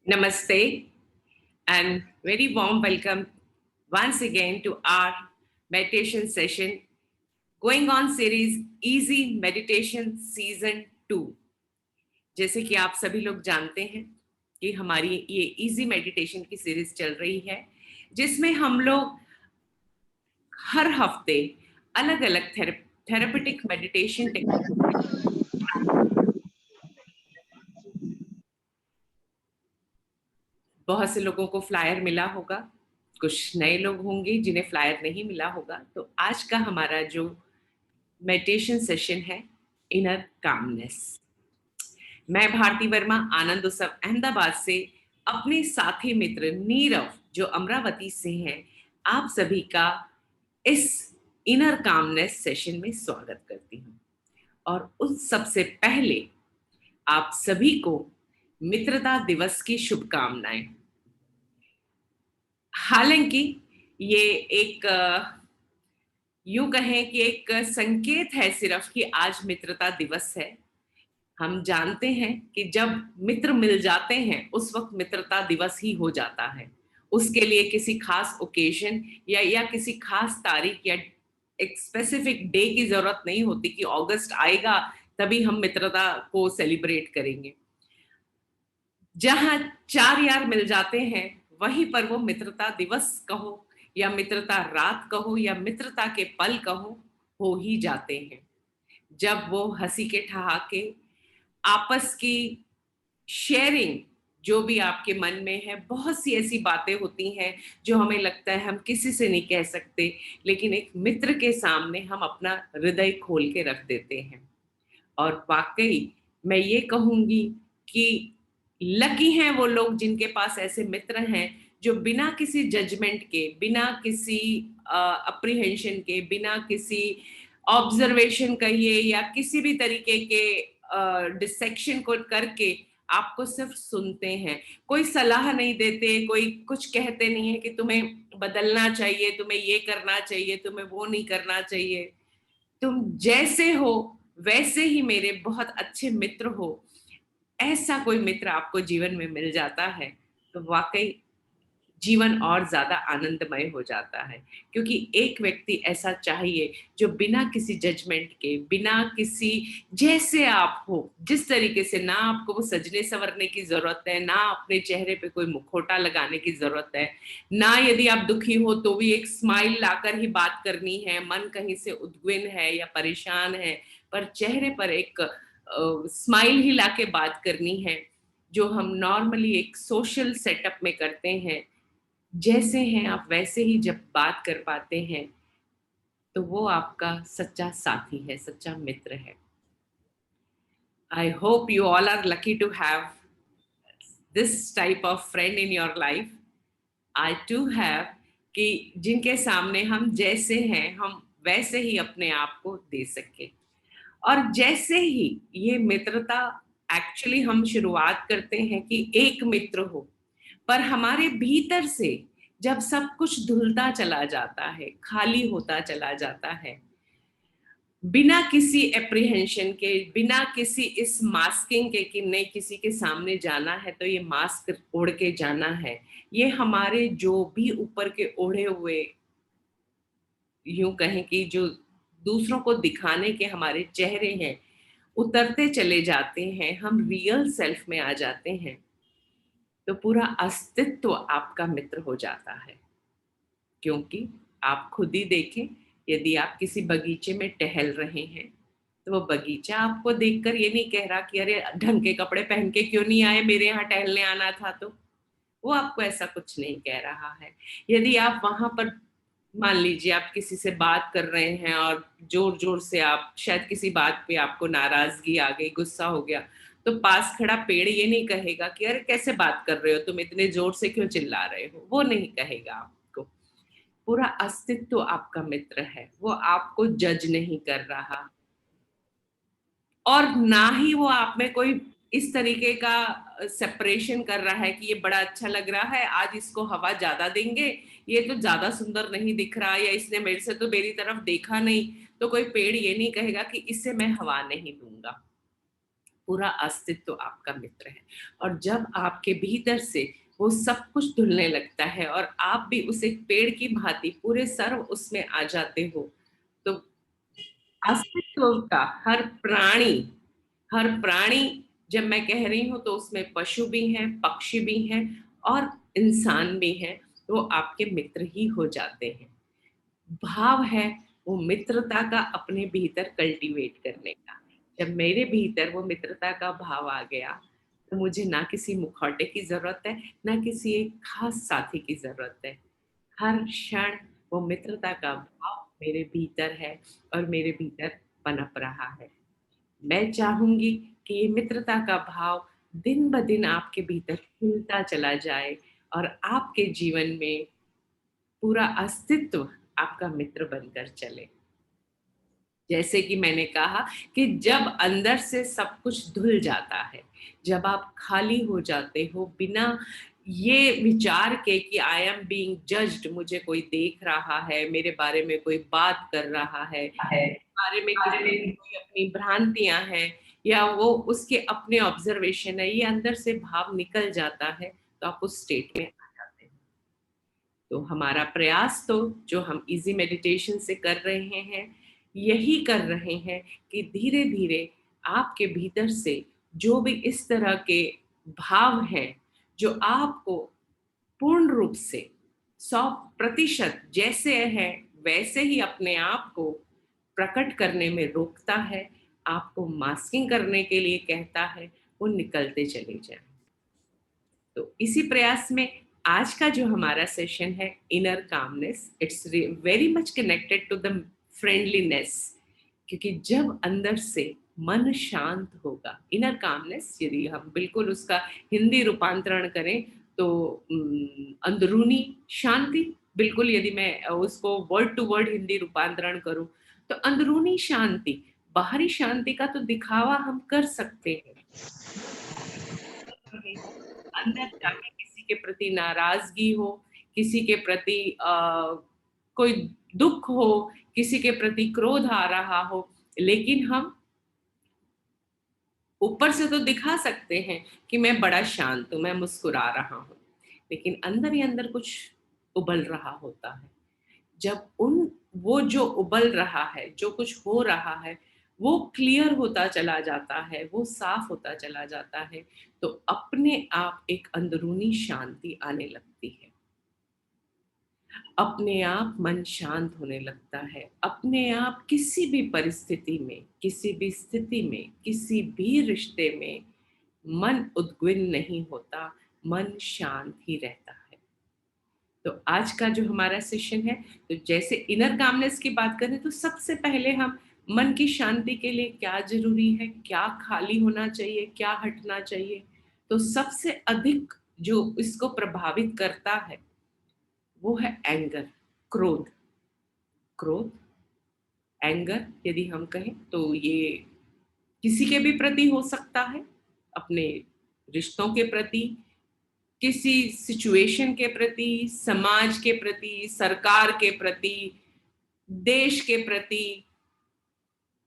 Namaste and very warm welcome once again to our meditation session going on series Easy Meditation Season 2। जैसे कि आप सभी लोग जानते हैं कि हमारी ये इजी मेडिटेशन की सीरीज चल रही है जिसमें हम लोग हर हफ्ते अलग अलग थेरेपेटिक मेडिटेशन टेक्निक। बहुत से लोगों को फ्लायर मिला होगा, कुछ नए लोग होंगे जिन्हें फ्लायर नहीं मिला होगा। तो आज का हमारा जो मेडिटेशन सेशन है इनर कामनेस। मैं भारती वर्मा आनंद उत्सव अहमदाबाद से अपने साथी मित्र नीरव जो अमरावती से हैं, आप सभी का इस इनर कामनेस सेशन में स्वागत करती हूँ। और उस सबसे पहले आप सभी को मित्रता दिवस की शुभकामनाएं। हालांकि ये एक यूं कहें कि एक संकेत है सिर्फ कि आज मित्रता दिवस है। हम जानते हैं कि जब मित्र मिल जाते हैं उस वक्त मित्रता दिवस ही हो जाता है। उसके लिए किसी खास ओकेजन या किसी खास तारीख या एक स्पेसिफिक डे की जरूरत नहीं होती कि अगस्त आएगा तभी हम मित्रता को सेलिब्रेट करेंगे। जहां चार यार मिल जाते हैं वहीं पर वो मित्रता दिवस कहो या मित्रता रात कहो या मित्रता के पल कहो, हो ही जाते हैं। जब वो हंसी के ठहाके, आपस की शेयरिंग, जो भी आपके मन में है, बहुत सी ऐसी बातें होती हैं जो हमें लगता है हम किसी से नहीं कह सकते, लेकिन एक मित्र के सामने हम अपना हृदय खोल के रख देते हैं। और वाकई मैं ये कहूंगी कि लकी हैं वो लोग जिनके पास ऐसे मित्र हैं जो बिना किसी जजमेंट के, बिना किसी अप्रीहेंशन के, बिना किसी ऑब्जर्वेशन कहिए या किसी भी तरीके के डिसेक्शन को करके आपको सिर्फ सुनते हैं। कोई सलाह नहीं देते, कोई कुछ कहते नहीं है कि तुम्हें बदलना चाहिए, तुम्हें ये करना चाहिए, तुम्हें वो नहीं करना चाहिए। तुम जैसे हो वैसे ही मेरे बहुत अच्छे मित्र हो, ऐसा कोई मित्र आपको जीवन में मिल जाता है तो वाकई जीवन और ज्यादा आनंदमय हो जाता है। क्योंकि एक व्यक्ति ऐसा चाहिए जो बिना किसी जजमेंट के, बिना किसी, जैसे आप हो जिस तरीके से, ना आपको वो सजने संवरने की जरूरत है, ना अपने चेहरे पे कोई मुखौटा लगाने की जरूरत है, ना यदि आप दुखी हो तो भी एक स्माइल लाकर ही बात करनी है, मन कहीं से उद्विग्न है या परेशान है पर चेहरे पर एक स्माइल ही लाके बात करनी है, जो हम नॉर्मली एक सोशल सेटअप में करते हैं। जैसे हैं आप वैसे ही जब बात कर पाते हैं तो वो आपका सच्चा साथी है, सच्चा मित्र है। I hope you all are lucky to have this type of friend in your life. I too have, कि जिनके सामने हम जैसे हैं हम वैसे ही अपने आप को दे सके। और जैसे ही ये मित्रता, एक्चुअली हम शुरुआत करते हैं कि एक मित्र हो, पर हमारे भीतर से जब सब कुछ धुलता चला जाता है, खाली होता चला जाता है, बिना किसी एप्रीहेंशन के, बिना किसी इस मास्किंग के कि नहीं किसी के सामने जाना है तो ये मास्क ओढ़ के जाना है, ये हमारे जो भी ऊपर के ओढ़े हुए, यूं कहें कि जो दूसरों को दिखाने के हमारे चेहरे हैं, उतरते चले जाते हैं, हम रियल सेल्फ में आ जाते हैं, तो पूरा अस्तित्व आपका मित्र हो जाता है। क्योंकि आप खुद ही देखें, यदि आप किसी बगीचे में टहल रहे हैं तो वो बगीचा आपको देखकर ये नहीं कह रहा कि अरे ढंग के कपड़े पहन के क्यों नहीं आए, मेरे यहाँ टहलने आना था। तो वो आपको ऐसा कुछ नहीं कह रहा है। यदि आप वहां पर, मान लीजिए आप किसी से बात कर रहे हैं और जोर जोर से आप शायद किसी बात पे आपको नाराजगी आ गई, गुस्सा हो गया, तो पास खड़ा पेड़ ये नहीं कहेगा कि अरे कैसे बात कर रहे हो तुम, इतने जोर से क्यों चिल्ला रहे हो, वो नहीं कहेगा आपको। पूरा अस्तित्व आपका मित्र है, वो आपको जज नहीं कर रहा और ना ही वो आप में कोई इस तरीके का सेपरेशन कर रहा है कि ये बड़ा अच्छा लग रहा है, आज इसको हवा ज्यादा देंगे, ये तो ज्यादा सुंदर नहीं दिख रहा, या इसने मेरे से तो मेरी तरफ देखा नहीं, तो कोई पेड़ ये नहीं कहेगा कि इससे मैं हवा नहीं दूंगा। पूरा अस्तित्व आपका मित्र है। और जब आपके भीतर से वो सब कुछ धुलने लगता है और आप भी उस एक पेड़ की भांति पूरे सर्व उसमें आ जाते हो, तो अस्तित्व का हर प्राणी, जब मैं कह रही हूँ तो उसमें पशु भी हैं, पक्षी भी हैं और इंसान भी हैं, वो आपके मित्र ही हो जाते हैं। भाव है वो मित्रता का अपने भीतर कल्टीवेट करने का। जब मेरे भीतर वो मित्रता का भाव आ गया, तो मुझे ना किसी मुखौटे की ज़रूरत है, ना किसी एक खास साथी की ज़रूरत है। हर क्षण वो मित्रता का भाव मेरे भीतर है और मेरे भीतर पनप रहा है। मैं चाहूँगी कि ये मित्रता का भाव दिन-ब-दिन आपके भीतर खिलता चला जाए और आपके जीवन में पूरा अस्तित्व आपका मित्र बनकर चले। जैसे कि मैंने कहा कि जब अंदर से सब कुछ धुल जाता है, जब आप खाली हो जाते हो बिना ये विचार के कि आई एम बीइंग जज्ड, मुझे कोई देख रहा है, मेरे बारे में कोई बात कर रहा है, है बारे में किसी बारे की में। कोई अपनी भ्रांतियाँ हैं या वो उसके अपने ऑब्जर्वेशन है, ये अंदर से भाव निकल जाता है, तो आप उस स्टेट में आ जाते हैं। तो हमारा प्रयास तो जो हम इजी मेडिटेशन से कर रहे हैं, यही कर रहे हैं कि धीरे धीरे आपके भीतर से जो भी इस तरह के भाव हैं जो आपको पूर्ण रूप से 100% जैसे है वैसे ही अपने आप को प्रकट करने में रोकता है, आपको मास्किंग करने के लिए कहता है, वो निकलते चले जाएं। तो इसी प्रयास में आज का जो हमारा सेशन है inner calmness, it's very much connected to the friendliness, क्योंकि जब अंदर से मन शांत होगा, इनर कामनेस यदि हम बिल्कुल उसका हिंदी रूपांतरण करें तो अंदरूनी शांति, बिल्कुल यदि मैं उसको वर्ड टू वर्ड हिंदी रूपांतरण करूं तो अंदरूनी शांति। बाहरी शांति का तो दिखावा हम कर सकते हैं, रहे हो, अंदर जाके किसी के प्रति नाराजगी हो, किसी के प्रति कोई दुख हो, किसी के प्रति क्रोध आ रहा हो, लेकिन हम ऊपर से तो दिखा सकते हैं कि मैं बड़ा शांत हूँ, मैं मुस्कुरा रहा हूँ, लेकिन अंदर ही अंदर कुछ उबल रहा होता है। जब उन वो जो उबल रहा है, जो कुछ हो रहा है, वो क्लियर होता चला जाता है, वो साफ होता चला जाता है, तो अपने आप एक अंदरूनी शांति आने लगती है। अपने आप मन शांत होने लगता है। अपने आप किसी भी परिस्थिति में, किसी भी स्थिति में, किसी भी रिश्ते में मन उद्विग्न नहीं होता, मन शांत ही रहता है। तो आज का जो हमारा सेशन है, तो जैसे इनर कामनेस की बात करें तो सबसे पहले हम मन की शांति के लिए क्या जरूरी है, क्या खाली होना चाहिए, क्या हटना चाहिए, तो सबसे अधिक जो इसको प्रभावित करता है वो है एंगर, क्रोध। क्रोध, एंगर यदि हम कहें तो ये किसी के भी प्रति हो सकता है, अपने रिश्तों के प्रति, किसी सिचुएशन के प्रति, समाज के प्रति, सरकार के प्रति, देश के प्रति,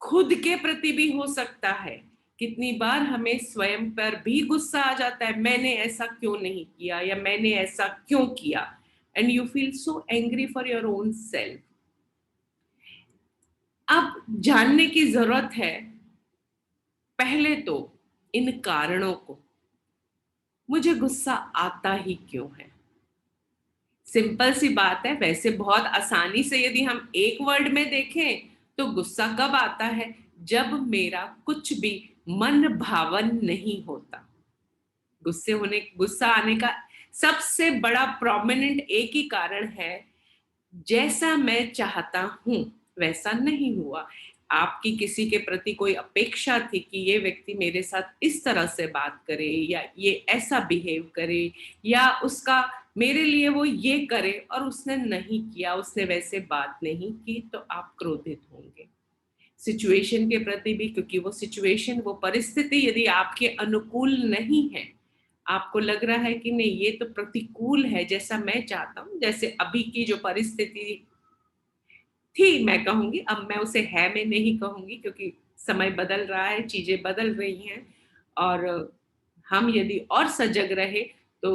खुद के प्रति भी हो सकता है। कितनी बार हमें स्वयं पर भी गुस्सा आ जाता है, मैंने ऐसा क्यों नहीं किया या मैंने ऐसा क्यों किया, and you feel so angry for your own self. अब जानने की जरूरत है पहले तो इन कारणों को, मुझे गुस्सा आता ही क्यों है। सिंपल सी बात है, वैसे बहुत आसानी से यदि हम एक वर्ड में देखें तो गुस्सा कब आता है, जब मेरा कुछ भी मन भावन नहीं होता। गुस्सा आने का सबसे बड़ा प्रोमिनेंट एक ही कारण है, जैसा मैं चाहता हूं वैसा नहीं हुआ। आपकी किसी के प्रति कोई अपेक्षा थी कि ये व्यक्ति मेरे साथ इस तरह से बात करे या ये ऐसा बिहेव करे या उसका मेरे लिए वो ये करे और उसने नहीं किया, उसने वैसे बात नहीं की, तो आप क्रोधित होंगे। सिचुएशन के प्रति भी, क्योंकि वो सिचुएशन, वो परिस्थिति यदि आपके अनुकूल नहीं है, आपको लग रहा है कि नहीं ये तो प्रतिकूल है जैसा मैं चाहता हूँ, जैसे अभी की जो परिस्थिति थी मैं कहूंगी, अब मैं उसे है में नहीं कहूंगी क्योंकि समय बदल रहा है, चीजें बदल रही हैं। और हम यदि और सजग रहे तो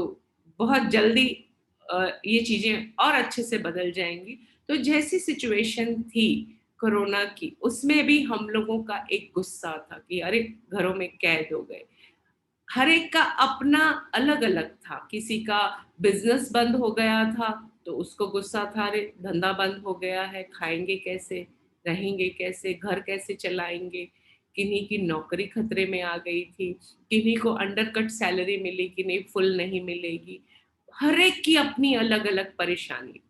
बहुत जल्दी ये चीज़ें और अच्छे से बदल जाएँगी। तो जैसी सिचुएशन थी कोरोना की, उसमें भी हम लोगों का एक गुस्सा था कि अरे! घरों में कैद हो गए। हर एक का अपना अलग-अलग था। किसी का बिज़नेस बंद हो गया था, तो उसको गुस्सा था, अरे! धंधा बंद हो गया है, खाएँगे कैसे? रहेंगे कैसे? घर कैसे चलाएँगे? किन्हीं की नौकरी खतरे में आ गई थी, किन्हीं को अंडरकट सैलरी मिली, किन्हीं फुल नहीं मिलेगी। हर एक की अपनी अलग-अलग परेशानी थी।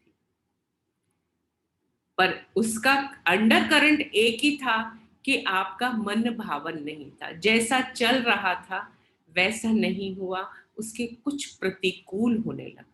पर उसका अंडरकरंट एक ही था कि आपका मन भावन नहीं था। जैसा चल रहा था, वैसा नहीं हुआ, उसके कुछ प्रतिकूल होने लगा।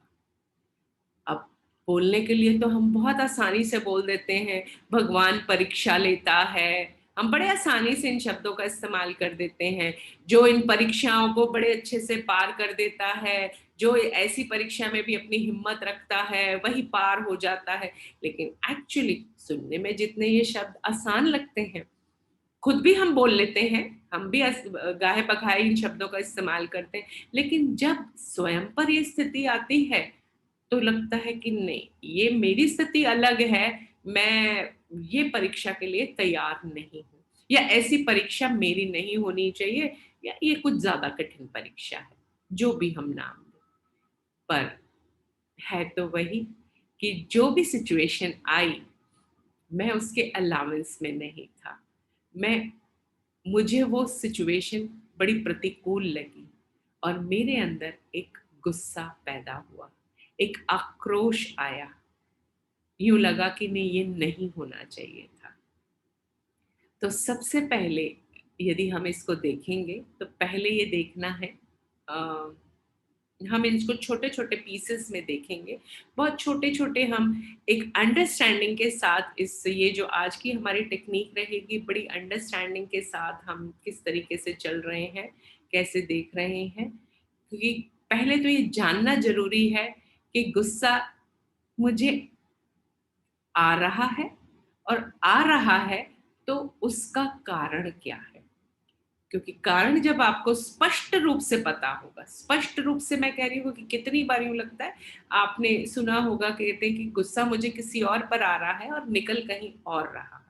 अब बोलने के लिए तो हम बहुत आसानी से बोल देते हैं, भगवान परीक्षा लेता है। हम बड़े आसानी से इन शब्दों का इस्तेमाल कर देते हैं। जो इन परीक्षाओं को बड़े अच्छे से पार कर देता है, जो ऐसी परीक्षा में भी अपनी हिम्मत रखता है, वही पार हो जाता है। लेकिन एक्चुअली सुनने में जितने ये शब्द आसान लगते हैं, खुद भी हम बोल लेते हैं, हम भी गाहे-बगाए इन शब्दों का इस्तेमाल करते हैं, लेकिन जब स्वयं पर ये स्थिति आती है, तो लगता है कि नहीं, ये मेरी स्थिति अलग है, मैं ये परीक्षा के लिए तैयार नहीं हूँ या ऐसी परीक्षा मेरी नहीं होनी चाहिए या ये कुछ ज़्यादा कठिन परीक्षा है, जो भी हम नाम दें। पर है तो वही कि जो भी सिचुएशन आई, मैं उसके अलाउंस में नहीं था। मैं मुझे वो सिचुएशन बड़ी प्रतिकूल लगी और मेरे अंदर एक गुस्सा पैदा हुआ, एक आक्रोश आया। यूँ लगा कि नहीं ये नहीं होना चाहिए था। तो सबसे पहले यदि हम इसको देखेंगे तो पहले ये देखना है अ, हम इसको छोटे-छोटे पीसेस में देखेंगे। बहुत छोटे-छोटे हम एक अंडरस्टैंडिंग के साथ इस ये जो आज की हमारी टेक्नीक रहेगी, बड़ी अंडरस्टैंडिंग के साथ हम किस तरीके से चल रहे हैं, कैसे देख रहे हैं। क्योंकि पहले तो ये जानना ज़रूरी है कि गुस्सा मुझे आ रहा है और आ रहा है तो उसका कारण क्या है? क्योंकि कारण जब आपको स्पष्ट रूप से पता होगा, स्पष्ट रूप से मैं कह रही हूँ कि कितनी बार यूँ लगता है, आपने सुना होगा कहते हैं कि गुस्सा मुझे किसी और पर आ रहा है और निकल कहीं और रहा है।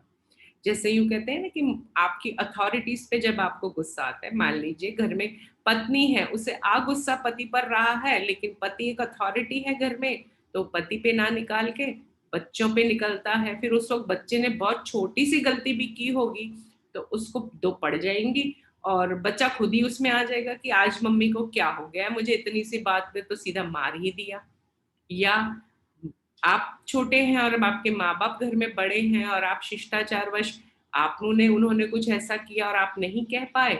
जैसे यूँ कहते हैं ना कि आपकी अथॉरिटीज़ पे जब आपको गुस्सा आता है, मान लीजिए घर में पत्नी है, उसे गुस्सा पति पर रहा है, लेकिन पति एक अथॉरिटी है घर में, तो पति पे ना निकाल के बच्चों पे निकलता है। फिर उस वक़्त बच्चे ने बहुत छोटी-सी गलती भी की होगी, तो उसको 2 पड़ जाएँगी और बच्चा खुद ही उसमें आ जाएगा कि आज मम्मी को क्या हो गया? मुझे इतनी-सी बात पे तो सीधा मार ही दिया। या आप छोटे हैं और अब आपके माँ-बाप घर में बड़े हैं और आप शिष्टाचारवश आपने उन्होंने कुछ ऐसा किया और आप नहीं कह पाए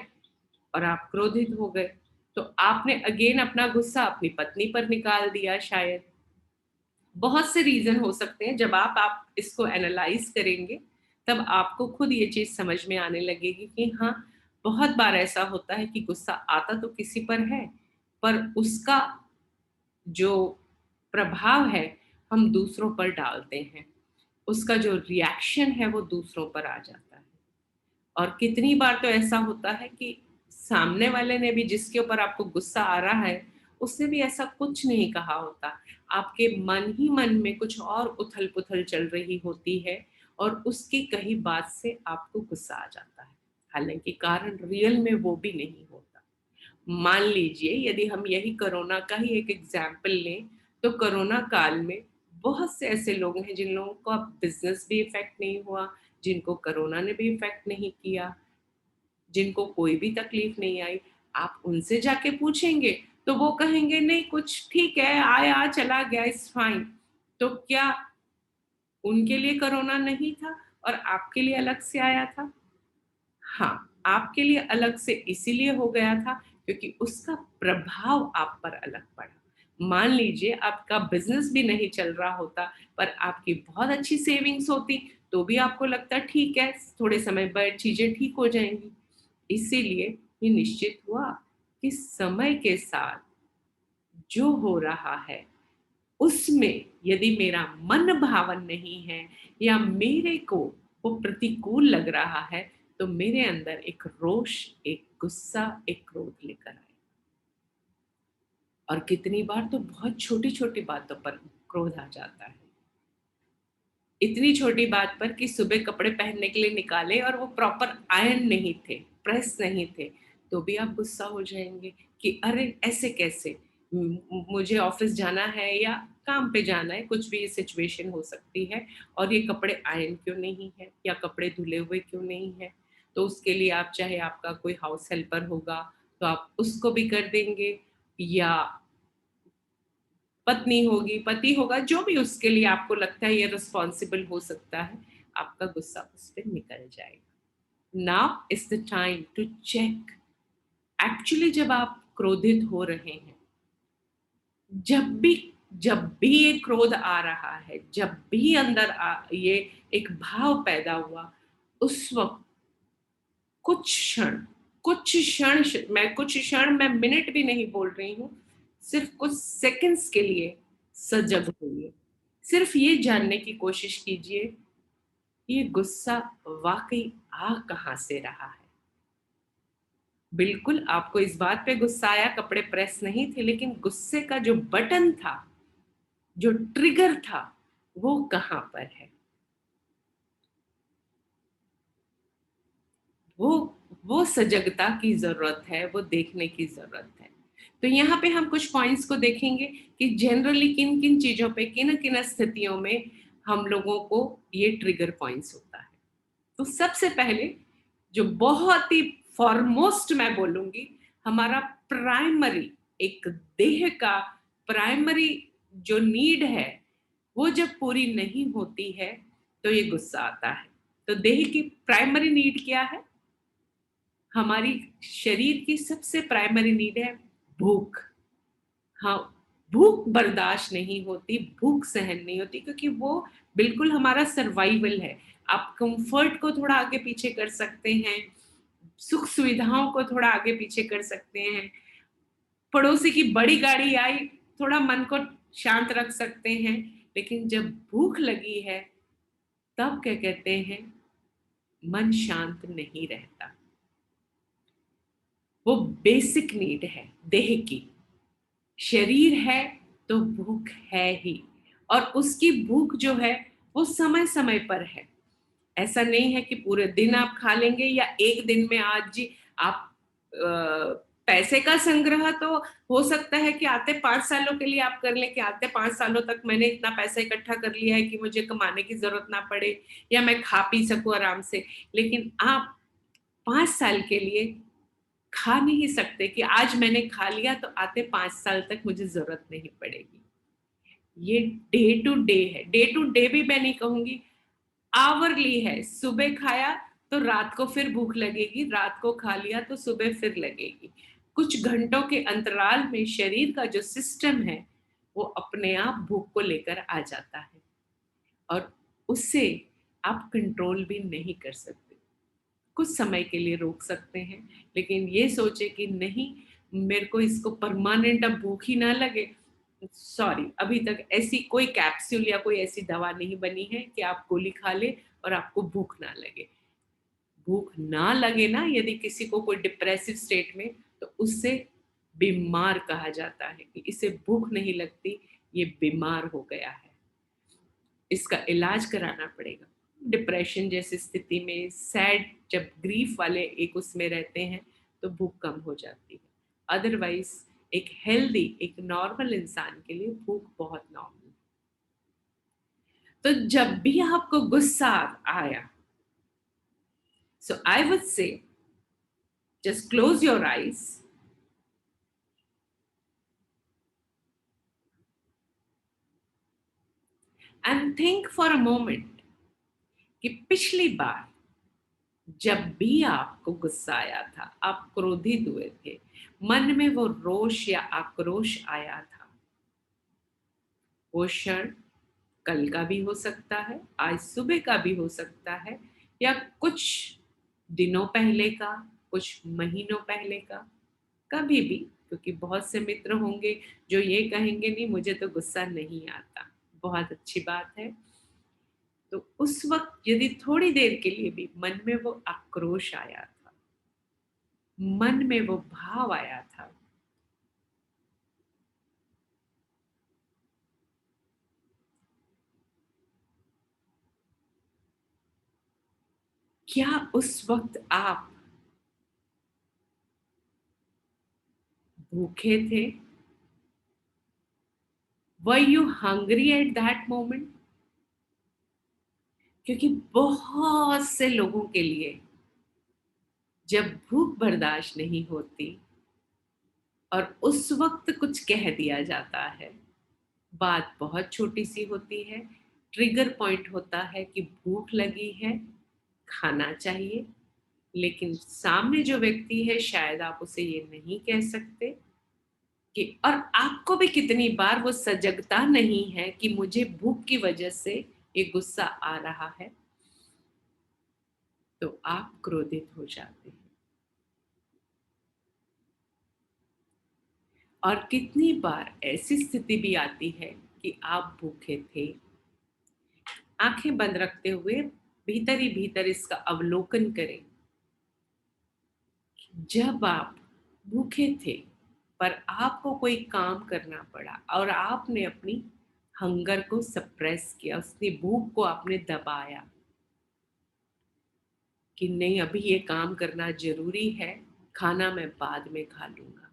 और आप क्रोधित हो गए। तो आपने अगेन अपना गुस्सा अपनी पत्नी पर निकाल दिया शायद। बहुत से रीज़न हो सकते हैं, जब आप इसको एनालाइज़ करेंगे, तब आपको खुद ये चीज़ समझ में आने लगेगी कि हाँ, बहुत बार ऐसा होता है कि गुस्सा आता तो किसी पर है, पर उसका जो प्रभाव है, हम दूसरों पर डालते हैं। उसका जो रिएक्शन है, वो दूसरों पर आ जाता है। और कितनी बार तो ऐसा होता है कि सामने वाले ने भी जिसके ऊपर आपको गुस्सा आ रहा है, उसने भी ऐसा कुछ नहीं कहा होता। आपके मन ही मन में कुछ और उथल-पुथल चल रही होती है और उसकी कही बात से आपको गुस्सा आ जाता है। हालाँकि कारण रियल में वो भी नहीं होता। मान लीजिए यदि हम यही कोरोना का ही एक एग्ज़ाम्पल लें, तो कोरोना काल में बहुत से ऐसे लोग हैं जिन लोगों का बिज़नेस भी इफ़ेक्ट नहीं हुआ, जिनको कोरोना ने भी इफ़ेक्ट नहीं किया, जिनको कोई भी तकलीफ़ नहीं आई। आप उनसे जाके पूछेंगे, तो वो कहेंगे नहीं कुछ ठीक है, आया, चला गया, इट्स फाइन। तो क्या उनके लिए कोरोना नहीं था और आपके लिए अलग से आया था? हाँ, आपके लिए अलग से इसीलिए हो गया था क्योंकि उसका प्रभाव आप पर अलग पड़ा। मान लीजिए आपका बिज़नेस भी नहीं चल रहा होता, पर आपकी बहुत अच्छी सेविंग्स होती, तो भी आपको लगता ठीक है, थोड़े समय बाद चीज़ें ठीक हो जाएँगी। इसीलिए ये निश्चित हुआ कि समय के साथ जो हो रहा है उसमें यदि मेरा मन भावन नहीं है या मेरे को वो प्रतिकूल लग रहा है, तो मेरे अंदर एक रोष, एक गुस्सा एक क्रोध लेकर आए। और कितनी बार तो बहुत छोटी-छोटी बातों पर क्रोध आ जाता है। इतनी छोटी बात पर कि सुबह कपड़े पहनने के लिए निकाले और वो प्रॉपर आयरन नहीं थे, प्रेस नहीं थे, तो भी आप गुस्सा हो जाएँगे कि अरे! ऐसे कैसे? मुझे ऑफ़िस जाना है या काम पे जाना है, कुछ भी सिचुएशन हो सकती है और ये कपड़े आयरन क्यों नहीं है या कपड़े धुले हुए क्यों नहीं हैं? तो उसके लिए आप चाहे आपका कोई हाउस हेल्पर होगा, तो आप उसको भी कर देंगे या पत्नी होगी, पति होगा, जो भी उसके लिए आपको लगता है ये रिस्पॉन्सिबल हो सकता है, आपका गुस्सा उस पे निकल जाएगा। Now is the time to check actually जब आप क्रोधित हो रहे हैं, जब भी जब भी ये क्रोध आ रहा है, जब भी अंदर ये एक भाव पैदा हुआ, उस वक़्त कुछ क्षण मैं मिनट भी नहीं बोल रही हूँ, सिर्फ़ कुछ सेकंड्स के लिए सजग होइए। सिर्फ़ ये जानने की कोशिश कीजिए, ये गुस्सा वाक़ई आ कहाँ से रहा है? बिल्कुल, आपको इस बात पे गुस्सा आया कपड़े प्रेस नहीं थे, लेकिन गुस्से का जो बटन था, जो ट्रिगर था, वो कहाँ पर है? वो वो सजगता की ज़रूरत है, वो देखने की ज़रूरत है। तो यहाँ पे हम कुछ पॉइंट्स को देखेंगे कि जनरली किन-किन चीज़ों पे, किन-किन स्थितियों में हम लोगों को ये ट्रिगर पॉइंट्स होता है। तो सबसे पहले जो बहुत ही फ़ॉरमोस्ट मैं बोलूँगी, हमारा प्राइमरी एक देह का प्राइमरी जो नीड है, वो जब पूरी नहीं होती है, तो ये गुस्सा आता है। तो देह की प्राइमरी नीड क्या है? हमारी शरीर की सबसे प्राइमरी नीड है भूख। हाँ, भूख बर्दाश्त नहीं होती, भूख सहन नहीं होती क्योंकि वो बिल्कुल हमारा सर्वाइवल है। आप कम्फर्ट को थोड़ा आगे-पीछे कर सकते हैं, सुख-सुविधाओं को थोड़ा आगे-पीछे कर सकते हैं। पड़ोसी की बड़ी गाड़ी आई, थोड़ा मन को शांत रख सकते हैं, लेकिन जब भूख लगी है, तब क्या कहते हैं, मन शांत नहीं रहता। वो बेसिक नीड है देह की। शरीर है तो भूख है ही और उसकी भूख जो है वो समय-समय पर है। ऐसा नहीं है कि पूरे दिन आप खा लेंगे या एक दिन में आज जी आप पैसे का संग्रह तो हो सकता है कि आते 5 सालों के लिए आप कर लें कि आते 5 सालों तक मैंने इतना पैसा इकट्ठा कर लिया है कि मुझे कमाने की ज़रूरत ना पड़े या मैं खा पी सकूँ आराम से। लेकिन आप 5 साल के लिए खा नहीं सकते कि आज मैंने खा लिया तो आते 5 साल तक मुझे ज़रूरत नहीं पड़ेगी। ये डे टू डे है, डे टू डे भी मैं नहीं कहूँगी, आवरली है। सुबह खाया तो रात को फिर भूख लगेगी, रात को खा लिया तो सुबह फिर लगेगी। कुछ घंटों के अंतराल में शरीर का जो सिस्टम है, वो अपने आप भूख को लेकर आ जाता है और उससे आप कंट्रोल भी नहीं कर सकते। कुछ समय के लिए रोक सकते हैं, लेकिन ये सोचे कि नहीं मेरे को इसको परमानेंट अब भूख ही ना लगे, सॉरी अभी तक ऐसी कोई कैप्सूल या कोई ऐसी दवा नहीं बनी है कि आप गोली खा लें और आपको भूख ना लगे। भूख ना लगे ना यदि किसी को कोई डिप्रेसिव स्टेट में तो उससे बीमार कहा जाता है कि इसे भूख नहीं लगती, ये बीमार हो गया है। इसका इलाज कराना पड़ेगा। डिप्रेशन जैसी स्थिति में सैड जब ग्रीफ वाले एक उसमें रहते हैं तो भूख कम हो जाती है। अदरवाइज़ एक हेल्दी, एक नॉर्मल इंसान के लिए भूख बहुत नॉर्मल है। तो जब भी आपको गुस्सा आया, so I would say just close your eyes and think for a moment कि पिछली बार जब भी आपको गुस्सा आया था, आप क्रोधित हुए थे, मन में वो रोष या आक्रोश आया था, वो क्षण कल का भी हो सकता है, आज सुबह का भी हो सकता है या कुछ दिनों पहले का, कुछ महीनों पहले का, कभी भी क्योंकि बहुत से मित्र होंगे जो ये कहेंगे नहीं मुझे तो गुस्सा नहीं आता। बहुत अच्छी बात है। तो उस वक़्त यदि थोड़ी देर के लिए भी मन में वो आक्रोश आया था, मन में वो भाव आया था। क्या उस वक्त आप भूखे थे? Were you hungry at that moment? क्योंकि बहुत से लोगों के लिए जब भूख बर्दाश्त नहीं होती और उस वक्त कुछ कह दिया जाता है, बात बहुत छोटी सी होती है, ट्रिगर पॉइंट होता है कि भूख लगी है, खाना चाहिए, लेकिन सामने जो व्यक्ति है शायद आप उसे ये नहीं कह सकते कि, और आपको भी कितनी बार वो सजगता नहीं है कि मुझे भूख की वजह से ये गुस्सा आ रहा है, तो आप क्रोधित हो जाते हैं। और कितनी बार ऐसी स्थिति भी आती है कि आप भूखे थे, आंखें बंद रखते हुए भीतर ही भीतर इसका अवलोकन करें। जब आप भूखे थे पर आपको कोई काम करना पड़ा और आपने अपनी हंगर को सप्रेस किया, उसकी भूख को आपने दबाया कि नहीं अभी ये काम करना जरूरी है, खाना मैं बाद में खा लूंगा।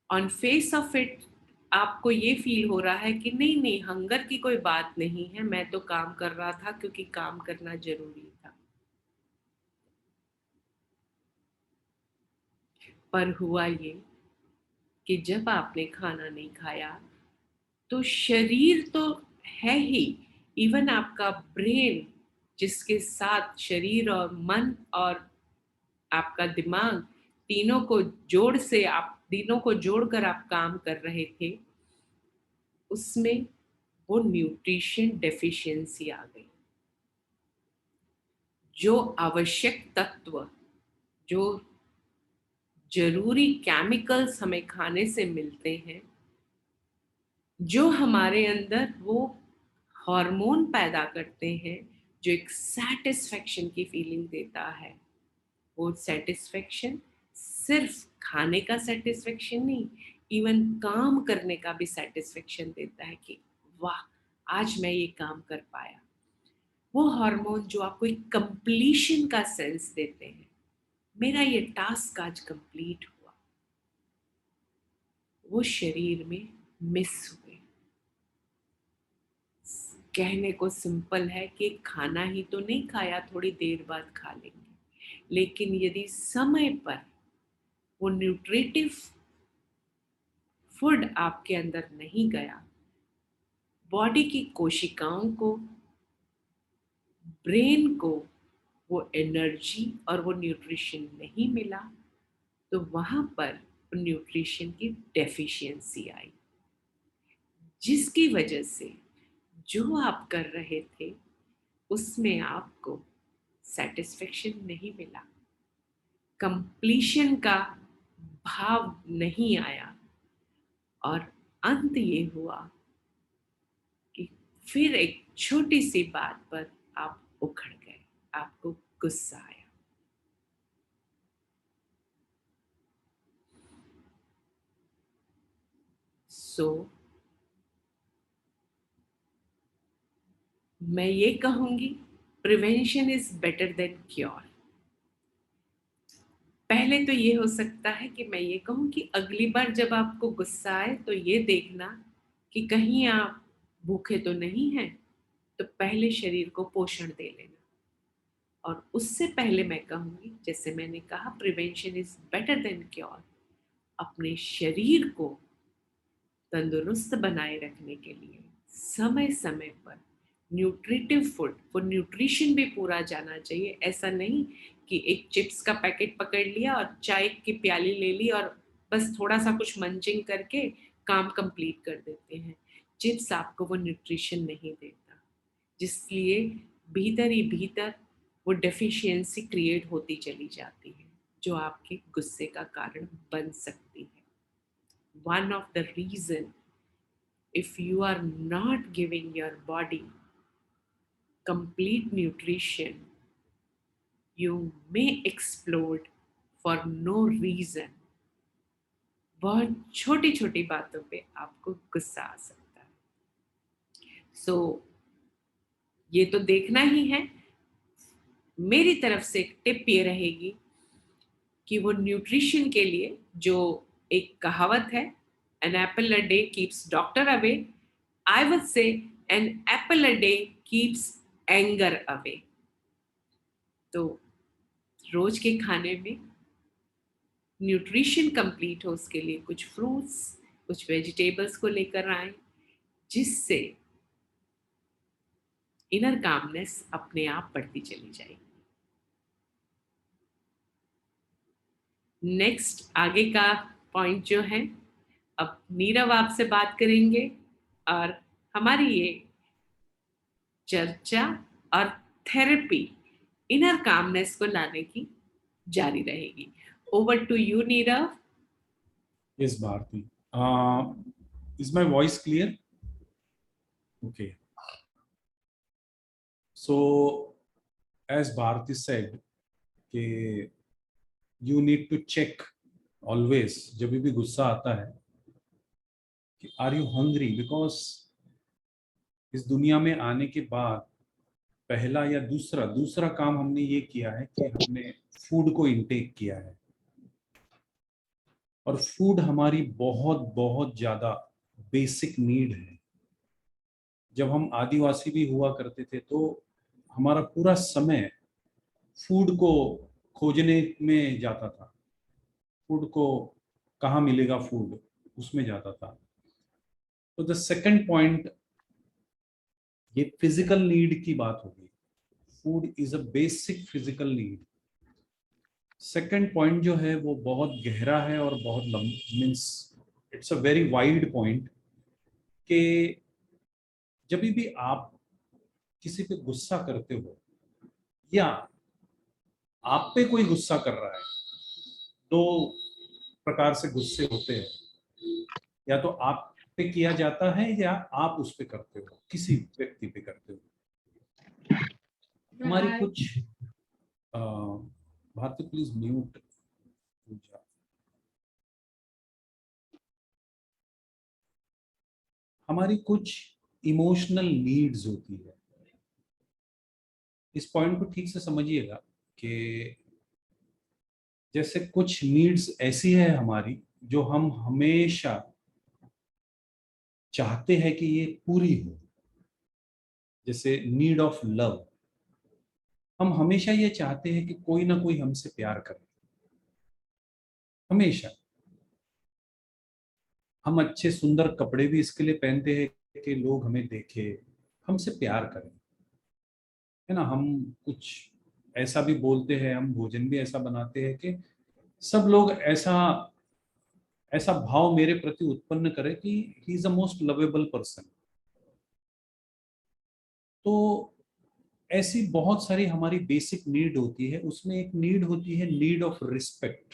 ऑन फेस ऑफ इट आपको ये फील हो रहा है कि नहीं नहीं, हंगर की कोई बात नहीं है, मैं तो काम कर रहा था क्योंकि काम करना जरूरी था। पर हुआ ये कि जब आपने खाना नहीं खाया तो शरीर तो है ही, इवन आपका ब्रेन, जिसके साथ शरीर और मन और आपका दिमाग, तीनों को जोड़ से आप तीनों को जोड़कर आप काम कर रहे थे, उसमें वो न्यूट्रिशन डेफिशिएंसी आ गई। जो आवश्यक तत्व, जो जरूरी केमिकल्स हमें खाने से मिलते हैं, जो हमारे अंदर वो हार्मोन पैदा करते हैं जो एक सेटिस्फेक्शन की फीलिंग देता है, वो सेटिस्फेक्शन सिर्फ खाने का सेटिस्फेक्शन नहीं, इवन काम करने का भी सेटिस्फेक्शन देता है कि वाह, आज मैं ये काम कर पाया। वो हार्मोन जो आपको एक कंप्लीशन का सेंस देते हैं, मेरा ये टास्क आज कंप्लीट हुआ, वो शरीर में मिस हुए। कहने को सिंपल है कि खाना ही तो नहीं खाया, थोड़ी देर बाद खा लेंगे, लेकिन यदि समय पर वो न्यूट्रिटिव फूड आपके अंदर नहीं गया, बॉडी की कोशिकाओं को, ब्रेन को वो एनर्जी और वो न्यूट्रिशन नहीं मिला, तो वहां पर न्यूट्रिशन की डेफिशिएंसी आई, जिसकी वजह से जो आप कर रहे थे उसमें आपको सेटिस्फेक्शन नहीं मिला, कंप्लीशन का भाव नहीं आया, और अंत ये हुआ कि फिर एक छोटी सी बात पर आप उखड़ गए, आपको गुस्सा आया। सो मैं ये कहूंगी, prevention is better than cure. पहले तो ये हो सकता है कि मैं ये कहूँ कि अगली बार जब आपको गुस्सा आए तो ये देखना कि कहीं आप भूखे तो नहीं हैं, तो पहले शरीर को पोषण दे लेना। और उससे पहले मैं कहूँगी, जैसे मैंने कहा prevention is better than cure, अपने शरीर को तंदुरुस्त बनाए रखने के लिए समय समय पर न्यूट्रिटिव फूड, वो न्यूट्रिशन भी पूरा जाना चाहिए। ऐसा नहीं कि एक चिप्स का पैकेट पकड़ लिया और चाय की प्याली ले ली और बस थोड़ा सा कुछ मंचिंग करके काम कंप्लीट कर देते हैं। चिप्स आपको वो न्यूट्रिशन नहीं देता, जिसलिए भीतर ही भीतर वो डेफिशिएंसी क्रिएट होती चली जाती है, जो आपके गुस्से का कारण बन सकती है। One of the reason, if you are not giving your body complete nutrition, you may explode for no reason. बहुत छोटी छोटी बातों पे आपको गुस्सा आ सकता है. सो ये तो देखना ही है. मेरी तरफ से एक टिप ये रहेगी कि वो न्यूट्रिशन के लिए जो एक कहावत है, an apple a day keeps doctor away, I would say an apple a day keeps anger away. तो रोज के खाने में न्यूट्रिशन कंप्लीट हो उसके लिए कुछ फ्रूट्स, कुछ वेजिटेबल्स को लेकर आए, जिससे इनर कामनेस अपने आप बढ़ती चली जाएगी. नेक्स्ट आगे का पॉइंट जो है, अब नीरव आपसे बात करेंगे और हमारी ये चर्चा और थेरेपी इनर कामनेस को लाने की जारी रहेगी. Over to you Nirav. Yes, Bharti. Is my voice clear? Okay. So, as Bharti said, कि you need to check always जब भी गुस्सा आता है कि are you hungry? Because इस दुनिया में आने के बाद पहला या दूसरा काम हमने ये किया है कि हमने फूड को इनटेक किया है, और फूड हमारी बहुत बहुत ज्यादा बेसिक नीड है. जब हम आदिवासी भी हुआ करते थे तो हमारा पूरा समय फूड को खोजने में जाता था. फूड को कहाँ मिलेगा, फूड उसमें जाता था. तो द सेकंड पॉइंट, ये फिजिकल नीड की बात होगी. Food is a basic physical need. Second point जो है वो बहुत गहरा है और बहुत means it's a very wide point, कि जब भी आप किसी पे गुस्सा करते हो या आप पे कोई गुस्सा कर रहा है, दो प्रकार से गुस्से होते हैं. या तो आप पे किया जाता है या आप उस पे करते हो, किसी व्यक्ति पे करते हो. हमारी कुछ भारती प्लीज म्यूट. हमारी कुछ इमोशनल नीड्स होती है. इस पॉइंट को ठीक से समझिएगा कि जैसे कुछ नीड्स ऐसी है हमारी जो हम हमेशा चाहते हैं कि ये पूरी हो. जैसे नीड ऑफ लव, हम हमेशा ये चाहते हैं कि कोई ना कोई हमसे प्यार करे. हमेशा हम अच्छे सुंदर कपड़े भी इसके लिए पहनते हैं कि लोग हमें देखें, हमसे प्यार करें, है ना. हम कुछ ऐसा भी बोलते हैं, हम भोजन भी ऐसा बनाते हैं कि सब लोग ऐसा ऐसा भाव मेरे प्रति उत्पन्न करे कि he is the most lovable person. तो ऐसी बहुत सारी हमारी बेसिक नीड होती है. उसमें एक नीड होती है नीड ऑफ रिस्पेक्ट,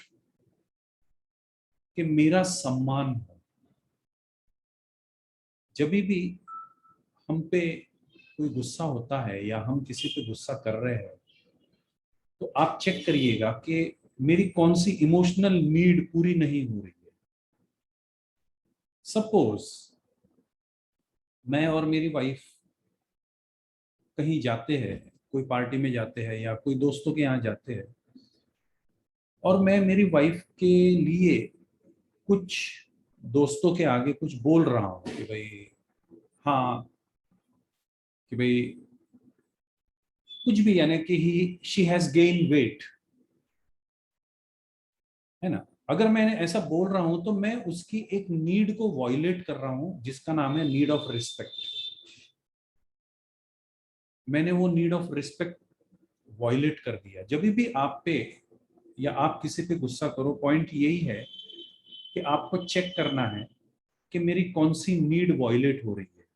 कि मेरा सम्मान हो. जब भी हम पे कोई गुस्सा होता है या हम किसी पे गुस्सा कर रहे हैं, तो आप चेक करिएगा कि मेरी कौन सी इमोशनल नीड पूरी नहीं हो रही है. सपोज मैं और मेरी वाइफ कहीं जाते हैं, कोई पार्टी में जाते हैं या कोई दोस्तों के यहाँ जाते हैं, और मैं मेरी वाइफ के लिए कुछ दोस्तों के आगे कुछ बोल रहा हूँ कि भाई, हाँ, कि भाई कुछ भी, यानी कि ही शी हैज गेन वेट, है ना. अगर मैं ऐसा बोल रहा हूं तो मैं उसकी एक नीड को वॉयलेट कर रहा हूं, जिसका नाम है नीड ऑफ रिस्पेक्ट. मैंने वो नीड ऑफ रिस्पेक्ट वॉयलेट कर दिया. जब भी आप पे या आप किसी पे गुस्सा करो, पॉइंट यही है कि आपको चेक करना है कि मेरी कौन सी नीड वॉयलेट हो रही है.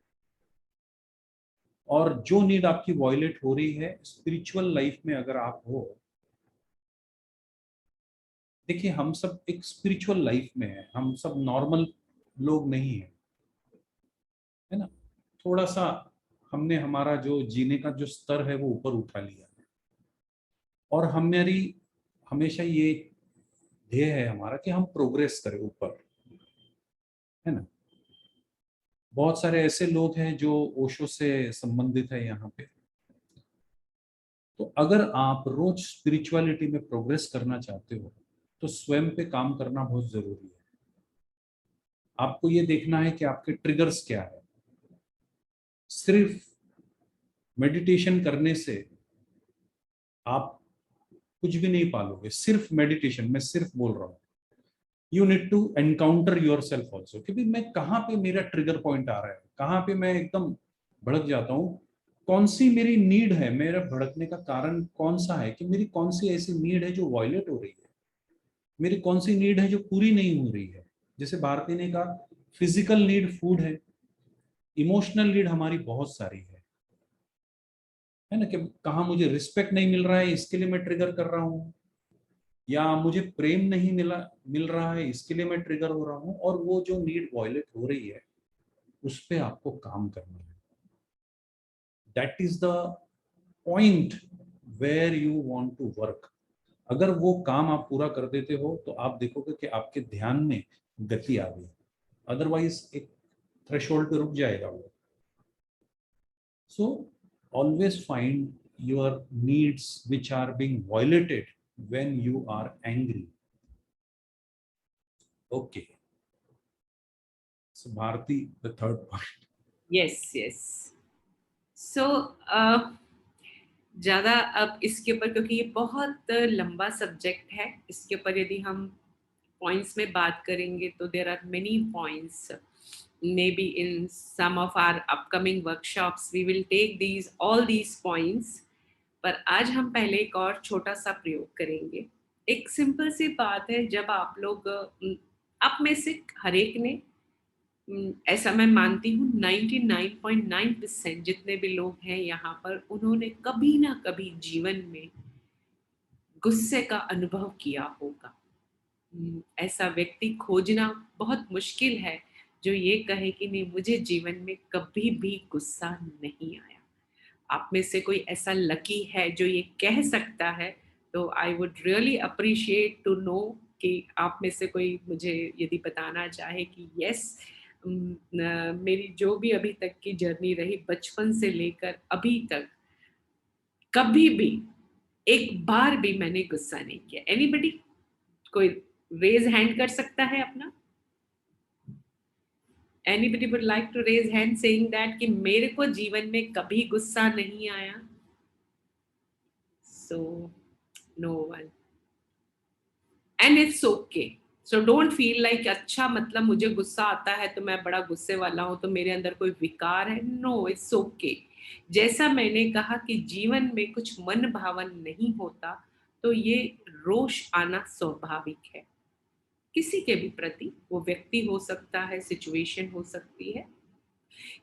और जो नीड आपकी वॉयलेट हो रही है, स्पिरिचुअल लाइफ में अगर आप हो, देखिए हम सब एक स्पिरिचुअल लाइफ में है, हम सब नॉर्मल लोग नहीं है, है ना. थोड़ा सा हमने हमारा जो जीने का जो स्तर है वो ऊपर उठा लिया है, और हमारी हमेशा ये ध्येय है हमारा कि हम प्रोग्रेस करें ऊपर, है ना। बहुत सारे ऐसे लोग हैं जो ओशो से संबंधित है यहाँ पे। तो अगर आप रोज स्पिरिचुअलिटी में प्रोग्रेस करना चाहते हो तो स्वयं पे काम करना बहुत जरूरी है। आपको ये देखना है कि आपके ट्रिगर्स क्या है। सिर्फ मेडिटेशन करने से आप कुछ भी नहीं पालोगे। सिर्फ मेडिटेशन, मैं सिर्फ बोल रहा हूँ, you need to encounter yourself also, क्योंकि मैं कहाँ पे मेरा ट्रिगर पॉइंट आ रहा है, कहाँ पे मैं एकदम भड़क जाता हूँ, कौन सी मेरी नीड है, मेरा भड़कने का कारण कौन सा है, कि मेरी कौन सी ऐसी नीड है जो वायलेट हो रही है, मेरी कौन सी नीड है जो पूरी नहीं हो रही है। जैसे भारती ने कहा, फिजिकल नीड फूड है, इमोशनल नीड हमारी बहुत सारी है ना, कि कहाँ मुझे रिस्पेक्ट नहीं मिल रहा है इसके लिए मैं ट्रिगर कर रहा हूँ, या मुझे प्रेम नहीं मिल रहा है इसके लिए मैं ट्रिगर हो रहा हूँ, और वो जो नीड वायलेट हो रही है उस पे आपको काम करना है। That is the point where you want to work. अगर वो काम आप पूरा कर देते हो तो आप देखोगे कि आपके ध्यान में गति आ गई, अदरवाइज एक थ्रेशोल्ड पे रुक जाएगा वो। सो always find your needs which are being violated when you are angry. Okay, so Bharti, the third point. Yes, yes. So ज़्यादा अब इसके ऊपर, क्योंकि ये बहुत लंबा सब्जेक्ट है, इसके ऊपर यदि हम पॉइंट्स में बात करेंगे तो there are many points. maybe in some of our upcoming workshops we will take these all these points, पर आज हम पहले एक और छोटा सा प्रयोग करेंगे। एक सिंपल सी बात है, जब आप लोग आप में से हर एक ने ऐसा मैं मानती हूँ 99.9% जितने भी लोग हैं यहाँ पर, उन्होंने कभी ना कभी जीवन में गुस्से का अनुभव किया होगा। ऐसा व्यक्ति खोजना बहुत मुश्किल है जो ये कहे कि नहीं, मुझे जीवन में कभी भी गुस्सा नहीं आया। आप में से कोई ऐसा लकी है जो ये कह सकता है, तो I would really appreciate to know कि आप में से कोई मुझे यदि बताना चाहे कि यस, मेरी जो भी अभी तक की जर्नी रही बचपन से लेकर अभी तक, कभी भी एक बार भी मैंने गुस्सा नहीं किया। एनीबडी, कोई रेज हैंड कर सकता है अपना? Anybody would like to raise hand saying that कि मेरे को जीवन में कभी गुस्सा नहीं आया? So no one, and it's okay. So don't feel like अच्छा मतलब मुझे गुस्सा आता है तो मैं बड़ा गुस्से वाला हूं, तो मेरे अंदर कोई विकार है। No, it's okay. जैसा मैंने कहा कि जीवन में कुछ मन भावन नहीं होता, तो ये रोष आना स्वाभाविक है किसी के भी प्रति। वो व्यक्ति हो सकता है, सिचुएशन हो सकती है,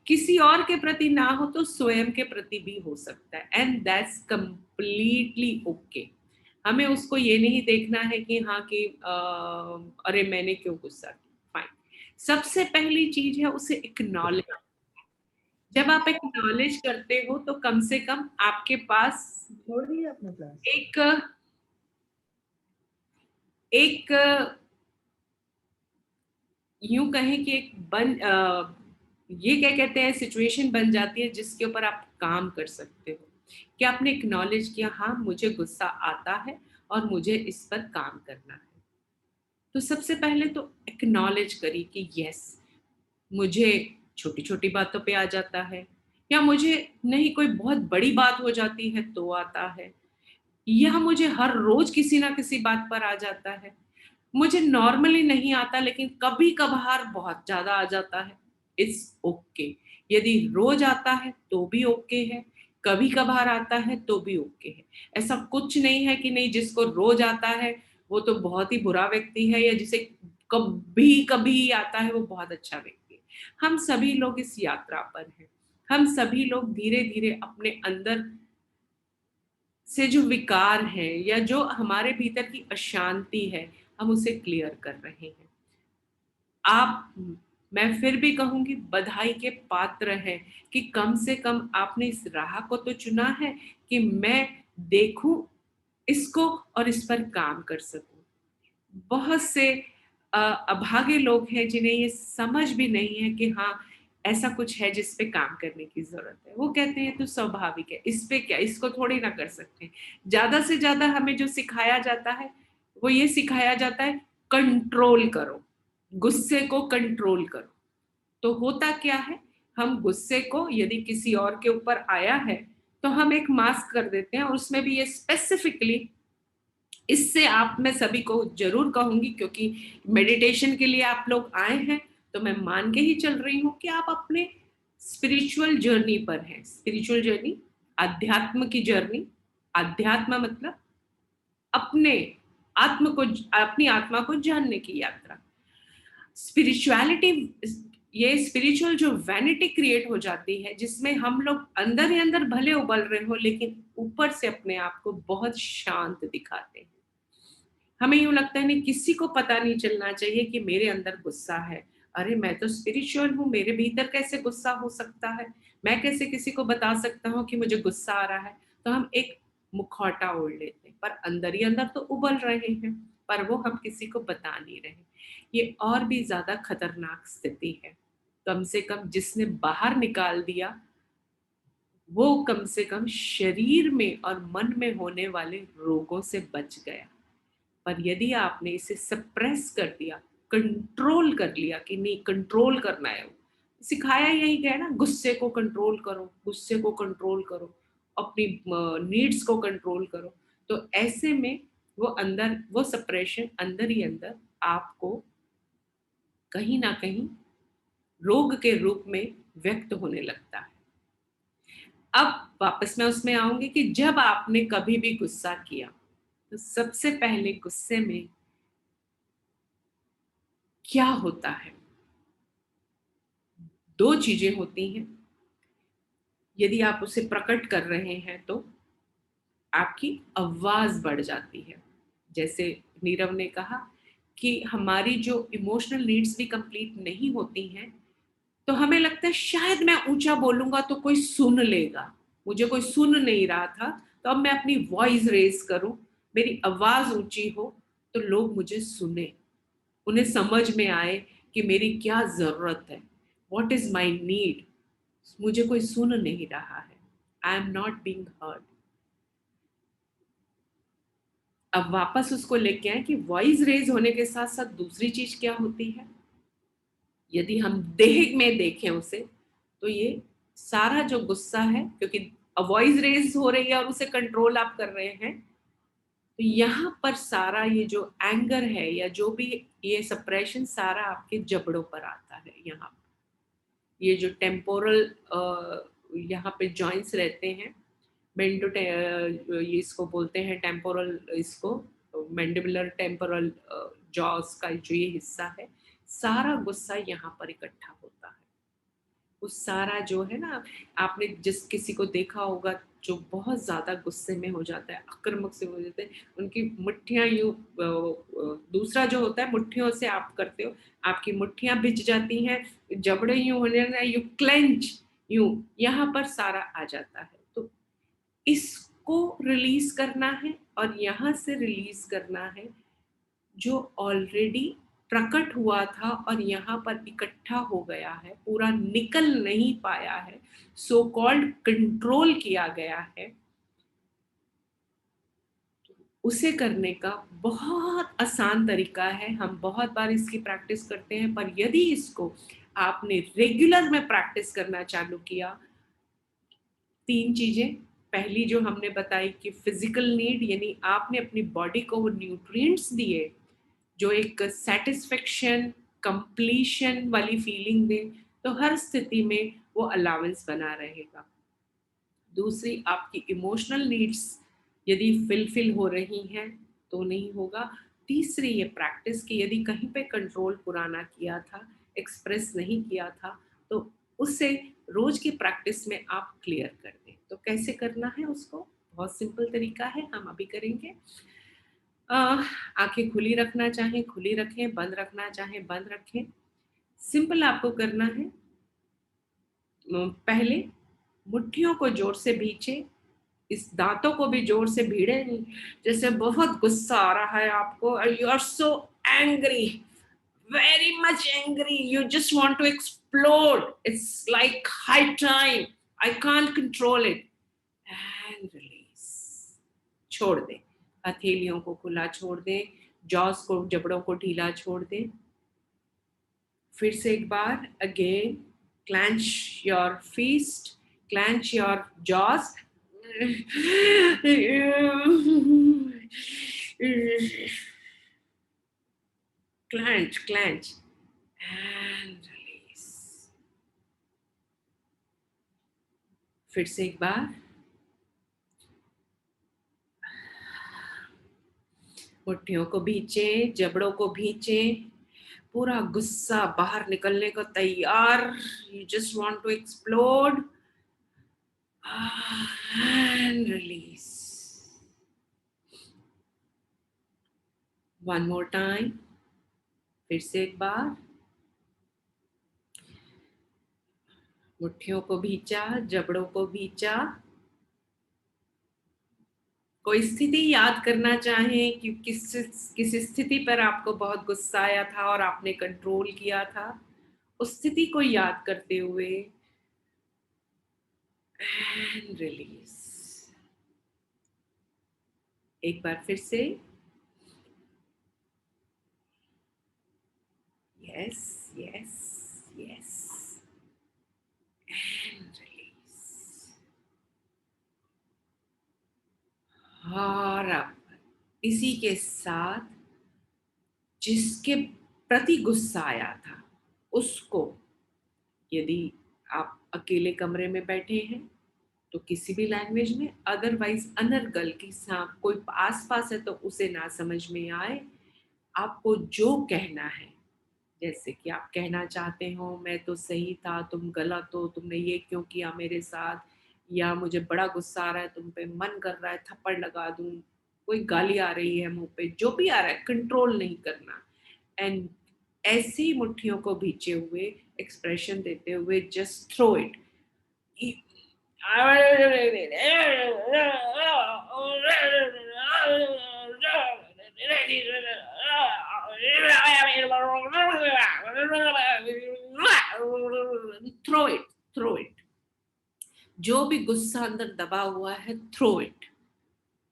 किसी और के प्रति ना हो तो स्वयं के प्रति भी हो सकता है, एंड दैट्स कंप्लीटली ओके। हमें उसको ये नहीं देखना है कि हाँ कि अरे मैंने क्यों गुस्सा किया। फाइन। सबसे पहली चीज है उसे एक्नॉलेज। जब आप एक्नॉलेज करते हो तो कम से कम आपके पास एक एक यूं कहें कि एक ये क्या कहते हैं, सिचुएशन बन जाती है जिसके ऊपर आप काम कर सकते हो कि आपने एक्नॉलेज किया, हाँ मुझे गुस्सा आता है और मुझे इस पर काम करना है। तो सबसे पहले तो एक्नॉलेज करिए कि यस, मुझे छोटी छोटी बातों पे आ जाता है, या मुझे नहीं कोई बहुत बड़ी बात हो जाती है तो आता है, या मुझे हर रोज किसी ना किसी बात पर आ जाता है। मुझे नॉर्मली नहीं आता लेकिन कभी कभार बहुत ज्यादा आ जाता है। It's okay. यदि रोज आता है तो भी ओके है, कभी कभार आता है तो भी ओके है। ऐसा कुछ नहीं है कि नहीं, जिसको रोज आता है वो तो बहुत ही बुरा व्यक्ति है, या जिसे कभी कभी आता है वो बहुत अच्छा व्यक्ति है। हम सभी लोग इस यात्रा पर हैं। हम सभी लोग धीरे धीरे अपने अंदर से जो विकार है या जो हमारे भीतर की अशांति है, हम उसे क्लियर कर रहे हैं। आप, मैं फिर भी कहूंगी, बधाई के पात्र हैं कि कम से कम आपने इस राह को तो चुना है कि मैं देखूं इसको और इस पर काम कर सकूं। बहुत से अभागे लोग हैं जिन्हें ये समझ भी नहीं है कि हाँ, ऐसा कुछ है जिस पे काम करने की ज़रूरत है। वो कहते हैं तो स्वाभाविक है, इस पे क्या, इसको थोड़ी ना कर सकते हैं। ज़्यादा से ज़्यादा हमें जो सिखाया जाता है, वो ये सिखाया जाता है कंट्रोल करो, गुस्से को कंट्रोल करो। तो होता क्या है, हम गुस्से को यदि किसी और के ऊपर आया है, तो हम एक मास्क कर देते हैं और उसमें भी ये स्पेसिफिकली इससे आप मैं सभी को ज़रूर कहूँगी क्योंकि मेडिटेशन के लिए आप लोग आए हैं, तो मैं मान के ही चल रही हूँ कि आप अपने स्पिरिचुअल जर्नी पर हैं। स्पिरिचुअल जर्नी, अध्यात्म की जर्नी, अध्यात्म मतलब अपने अपनी आत्मा को जानने की यात्रा। स्पिरिचुअलिटी ये स्पिरिचुअल जो वैनिटी क्रिएट हो जाती है जिसमें हम लोग अंदर ही अंदर भले उबल रहे हो लेकिन ऊपर से अपने आप को बहुत शांत दिखाते हैं। हमें यूँ लगता है नहीं किसी को पता नहीं चलना चाहिए कि मेरे अंदर गुस्सा है। अरे मैं तो स्पिरिचुअल हूँ, मेरे भीतर कैसे गुस्सा हो सकता है? मैं कैसे किसी को बता सकता हूँ कि मुझे गुस्सा आ रहा है? तो हम एक मुखौटा ओढ़ लेते हैं, पर अंदर ही अंदर तो उबल रहे हैं, पर वो हम किसी को बता नहीं रहे। ये और भी ज़्यादा खतरनाक स्थिति है। कम से कम जिसने बाहर निकाल दिया, वो कम से कम शरीर में और मन में होने वाले रोगों से बच गया। पर यदि आपने इसे सप्रेस कर दिया, कंट्रोल कर लिया कि नहीं कंट्रोल करना है, सिखाया यही गया ना, गुस्से को कंट्रोल करो, गुस्से को कंट्रोल करो, अपनी नीड्स को कंट्रोल करो। तो ऐसे में वो अंदर वो सप्रेशन अंदर ही अंदर आपको कहीं ना कहीं रोग के रूप में व्यक्त होने लगता है। अब वापस मैं उसमें आऊंगी कि जब आपने कभी भी गुस्सा किया, तो सबसे पहले गुस्से में क्या होता है? दो चीजें होती हैं। यदि आप उसे प्रकट कर रहे हैं तो आपकी आवाज बढ़ जाती है। जैसे नीरव ने कहा कि हमारी जो इमोशनल नीड्स भी कंप्लीट नहीं होती हैं, तो हमें लगता है शायद मैं ऊंचा बोलूंगा तो कोई सुन लेगा। मुझे कोई सुन नहीं रहा था, तो अब मैं अपनी वॉइस रेज करूं, मेरी आवाज ऊंची हो तो लोग मुझे सुने, उन्हें समझ में आए कि मेरी क्या जरूरत है, व्हाट इज माई नीड। मुझे कोई सुन नहीं रहा है, I am not being heard. अब वापस उसको लेके आए कि वॉइस रेज होने के साथ साथ दूसरी चीज क्या होती है। यदि हम देह में देखें उसे, तो ये सारा जो गुस्सा है, क्योंकि वॉइस रेज हो रही है और उसे कंट्रोल आप कर रहे हैं, तो यहाँ पर सारा ये जो एंगर है या जो भी ये सप्रेशन सारा आपके जबड़ों पर आता है। यहाँ ये जो टेम्पोरल यहाँ पे जॉइंट्स रहते हैं, मेंटो ये इसको बोलते हैं टेम्पोरल, इसको मैंडिबुलर टेम्पोरल जॉस का जो ये हिस्सा है, सारा गुस्सा यहाँ पर इकट्ठा होता है। वो सारा जो है ना, आपने जिस किसी को देखा होगा जो बहुत ज्यादा गुस्से में हो जाता है, आक्रामक से हो जाते हैं, उनकी मुट्ठियां यूं दूसरा जो होता है मुट्ठियों से आप करते हो, आपकी मुट्ठियां भिज जाती हैं, जबड़े यूं होने ना, यू क्लेंच, यूं यहाँ पर सारा आ जाता है। तो इसको रिलीज करना है और यहाँ से रिलीज करना है जो ऑलरेडी प्रकट हुआ था और यहाँ पर इकट्ठा हो गया है, पूरा निकल नहीं पाया है, सो कॉल्ड कंट्रोल किया गया है। उसे करने का बहुत आसान तरीका है, हम बहुत बार इसकी प्रैक्टिस करते हैं, पर यदि इसको आपने रेगुलर में प्रैक्टिस करना चालू किया, तीन चीजें, पहली जो हमने बताई कि फिजिकल नीड, यानी आपने अपनी बॉडी को वो न्यूट्रिएंट्स दिए जो एक सेटिस्फेक्शन कंप्लीशन वाली फीलिंग दे, तो हर स्थिति में वो अलाउंस बना रहेगा। दूसरी, आपकी इमोशनल नीड्स यदि फिलफिल हो रही हैं तो नहीं होगा। तीसरी ये प्रैक्टिस कि यदि कहीं पे कंट्रोल पुराना किया था, एक्सप्रेस नहीं किया था, तो उससे रोज की प्रैक्टिस में आप क्लियर कर दें। तो कैसे करना है उसको, बहुत सिंपल तरीका है, हम अभी करेंगे। आंखें खुली रखना चाहें खुली रखें, बंद रखना चाहें बंद रखें। सिंपल आपको करना है, पहले मुट्ठियों को जोर से भींचे, इस दांतों को भी जोर से भीड़े नहीं, जैसे बहुत गुस्सा आ रहा है आपको, you are so angry, very much angry, you just want to explode, it's like high time, I can't control it, and release. छोड़ दे, हथेलियों को खुला छोड़ दे, जॉस को, जबड़ों को ढीला छोड़ दे। फिर से एक बार, again, clench your fist, clench your jaws, clench and release। फिर से एक बार, मुट्ठियों को भींचे, जबड़ों को भींचे, पूरा गुस्सा बाहर निकलने को तैयार, you just want to explode, and release. One more time, फिर से एक बार, मुट्ठियों को भींचा, जबड़ों को भींचा। कोई स्थिति याद करना चाहें कि किस स्थिति पर आपको बहुत गुस्सा आया था और आपने कंट्रोल किया था, उस स्थिति को याद करते हुए, एंड रिलीज। एक बार फिर से, yes yes yes, and release. और अब इसी के साथ जिसके प्रति गुस्सा आया था उसको, यदि आप अकेले कमरे में बैठे हैं तो किसी भी लैंग्वेज में, अदरवाइज अनर्गल की सांप कोई आसपास है तो उसे ना समझ में आए, आपको जो कहना है, जैसे कि आप कहना चाहते हो मैं तो सही था, तुम गलत हो, तुमने ये क्यों किया मेरे साथ, या मुझे बड़ा गुस्सा आ रहा है तुम पे, मन कर रहा है थप्पड़ लगा दूं, कोई गाली आ रही है मुंह पे, जो भी आ रहा है, कंट्रोल नहीं करना। एंड ऐसी मुट्ठियों को भींचे हुए, एक्सप्रेशन देते हुए, just throw it. Throw it, throw it. जो भी गुस्सा अंदर दबा हुआ है, थ्रो इट।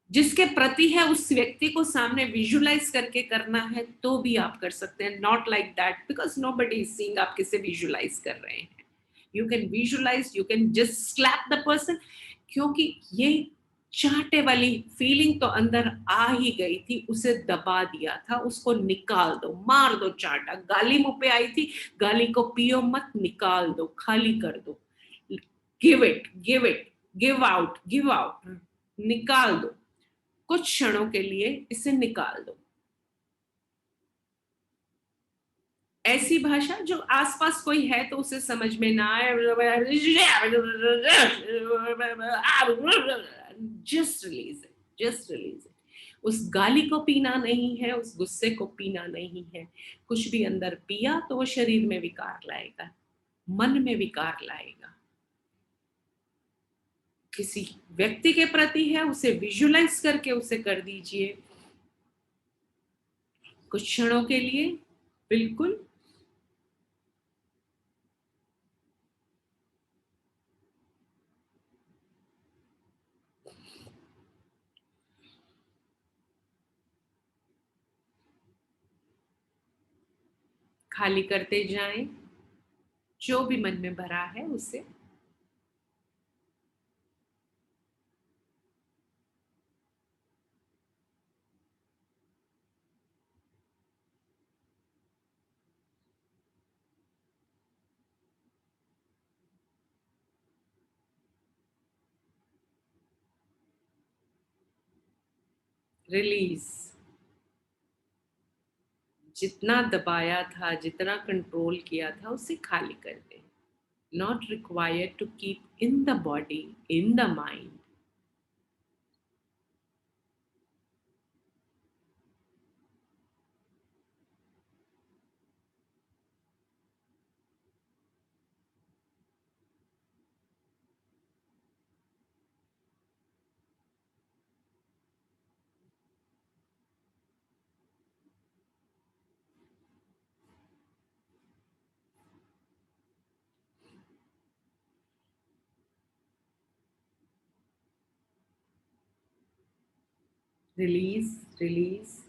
जिसके प्रति है उस व्यक्ति को सामने विजुलाइज करके करना है तो भी आप कर सकते हैं, not like that because nobody is seeing आप किसे विजुलाइज कर रहे हैं। You can visualise, you can just slap the person, क्योंकि ये चाहते वाली फीलिंग तो अंदर आ ही गई थी, उसे दबा दिया था, उसको निकाल दो, मार दो चाटा, गाली मुंह पे आई थी, गाली को पियो मत, निकाल दो, खाली कर दो, give it, give it, give out, निकाल दो, कुछ क्षणों के लिए इसे निकाल दो। ऐसी भाषा जो आसपास कोई है तो उसे समझ में ना आए, just release it, just release it. उस गाली को पीना नहीं है, उस गुस्से को पीना नहीं है। कुछ भी अंदर पिया तो वो शरीर में विकार लाएगा, मन में विकार लाएगा। किसी व्यक्ति के प्रति है, उसे विजुलाइज करके उसे कर दीजिए कुछ क्षणों के लिए, बिल्कुल। खाली करते जाएं जो भी मन में भरा है उसे। रिलीज। जितना दबाया था, जितना कंट्रोल किया था, उसे खाली कर दे। Not required to keep in the body, in the mind. Release, release.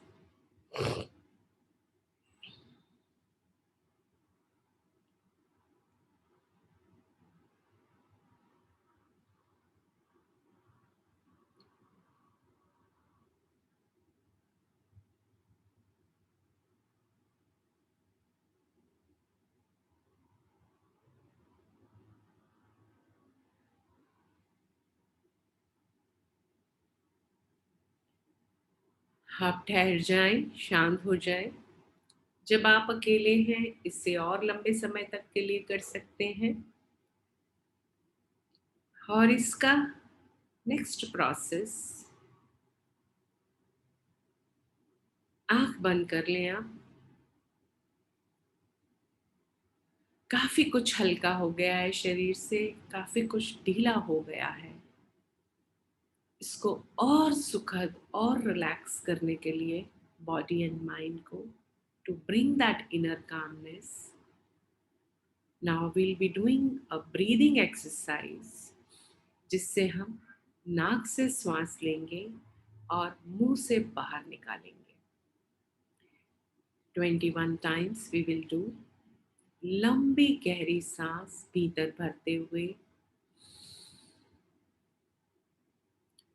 आप ठहर जाएं, शांत हो जाएं। जब आप अकेले हैं, इससे और लंबे समय तक के लिए कर सकते हैं। और इसका नेक्स्ट प्रोसेस, आंख बंद कर लें आप। काफी कुछ हल्का हो गया है शरीर से, काफी कुछ ढीला हो गया है। इसको और सुखद और रिलैक्स करने के लिए बॉडी एंड माइंड को, to bring that inner calmness, now will be doing a breathing exercise, जिससे हम नाक से श्वास लेंगे और मुंह से बाहर निकालेंगे। 21 टाइम्स वी विल डू। लंबी गहरी सांस भीतर भरते हुए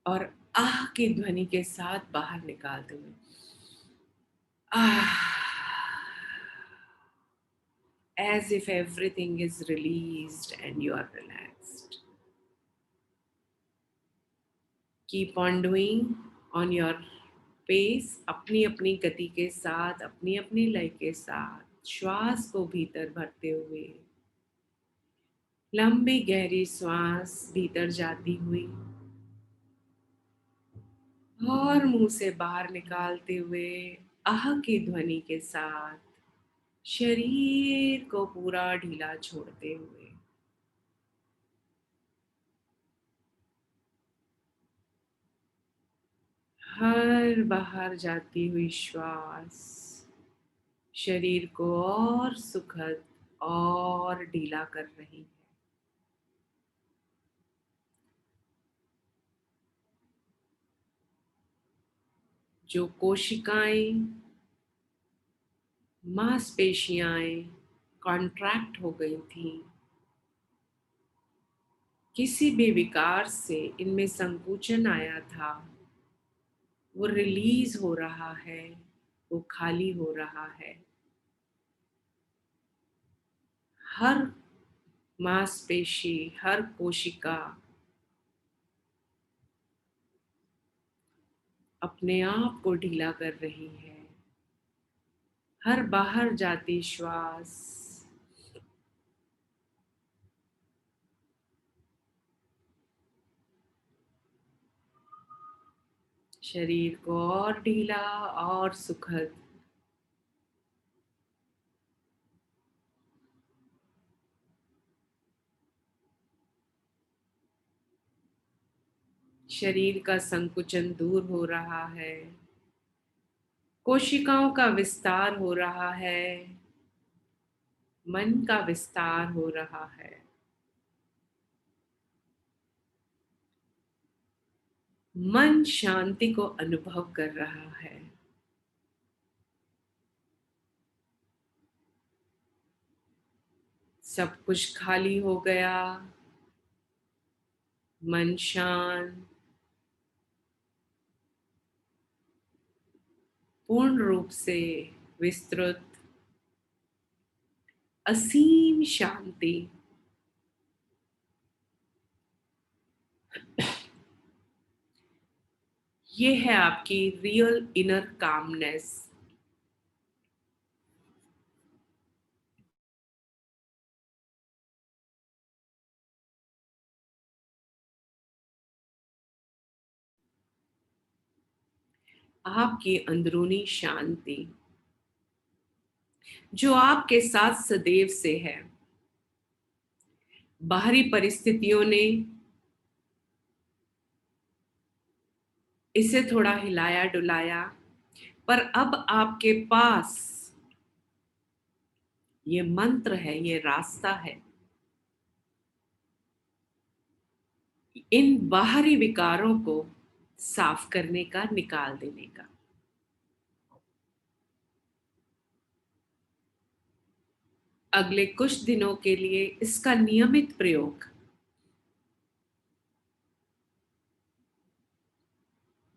और आह की ध्वनि के साथ बाहर निकालते हुए। आह, as if everything is released and you are relaxed. Keep on doing on your pace, अपनी अपनी गति के साथ, अपनी अपनी लय के साथ, श्वास को भीतर भरते हुए, लंबी गहरी श्वास भीतर जाती हुई और मुंह से बाहर निकालते हुए आह की ध्वनि के साथ शरीर को पूरा ढीला छोड़ते हुए। हर बाहर जाती हुई श्वास शरीर को और सुखद और ढीला कर रही है। जो कोशिकाएं, मांसपेशियां कॉन्ट्रैक्ट हो गई थी, किसी भी विकार से इनमें संकुचन आया था, वो रिलीज हो रहा है, वो खाली हो रहा है। हर मांसपेशी, हर कोशिका अपने आप को ढीला कर रही है। हर बाहर जाती श्वास शरीर को और ढीला और सुखद, शरीर का संकुचन दूर हो रहा है, कोशिकाओं का विस्तार हो रहा है, मन का विस्तार हो रहा है। मन शांति को अनुभव कर रहा है। सब कुछ खाली हो गया, मन शांत, पूर्ण रूप से विस्तृत, असीम शांति। ये है आपकी रियल इनर कामनेस। आपकी अंदरूनी शांति जो आपके साथ सदैव से है। बाहरी परिस्थितियों ने इसे थोड़ा हिलाया डुलाया, पर अब आपके पास ये मंत्र है, ये रास्ता है। इन बाहरी विकारों को साफ करने का, निकाल देने का। अगले कुछ दिनों के लिए इसका नियमित प्रयोग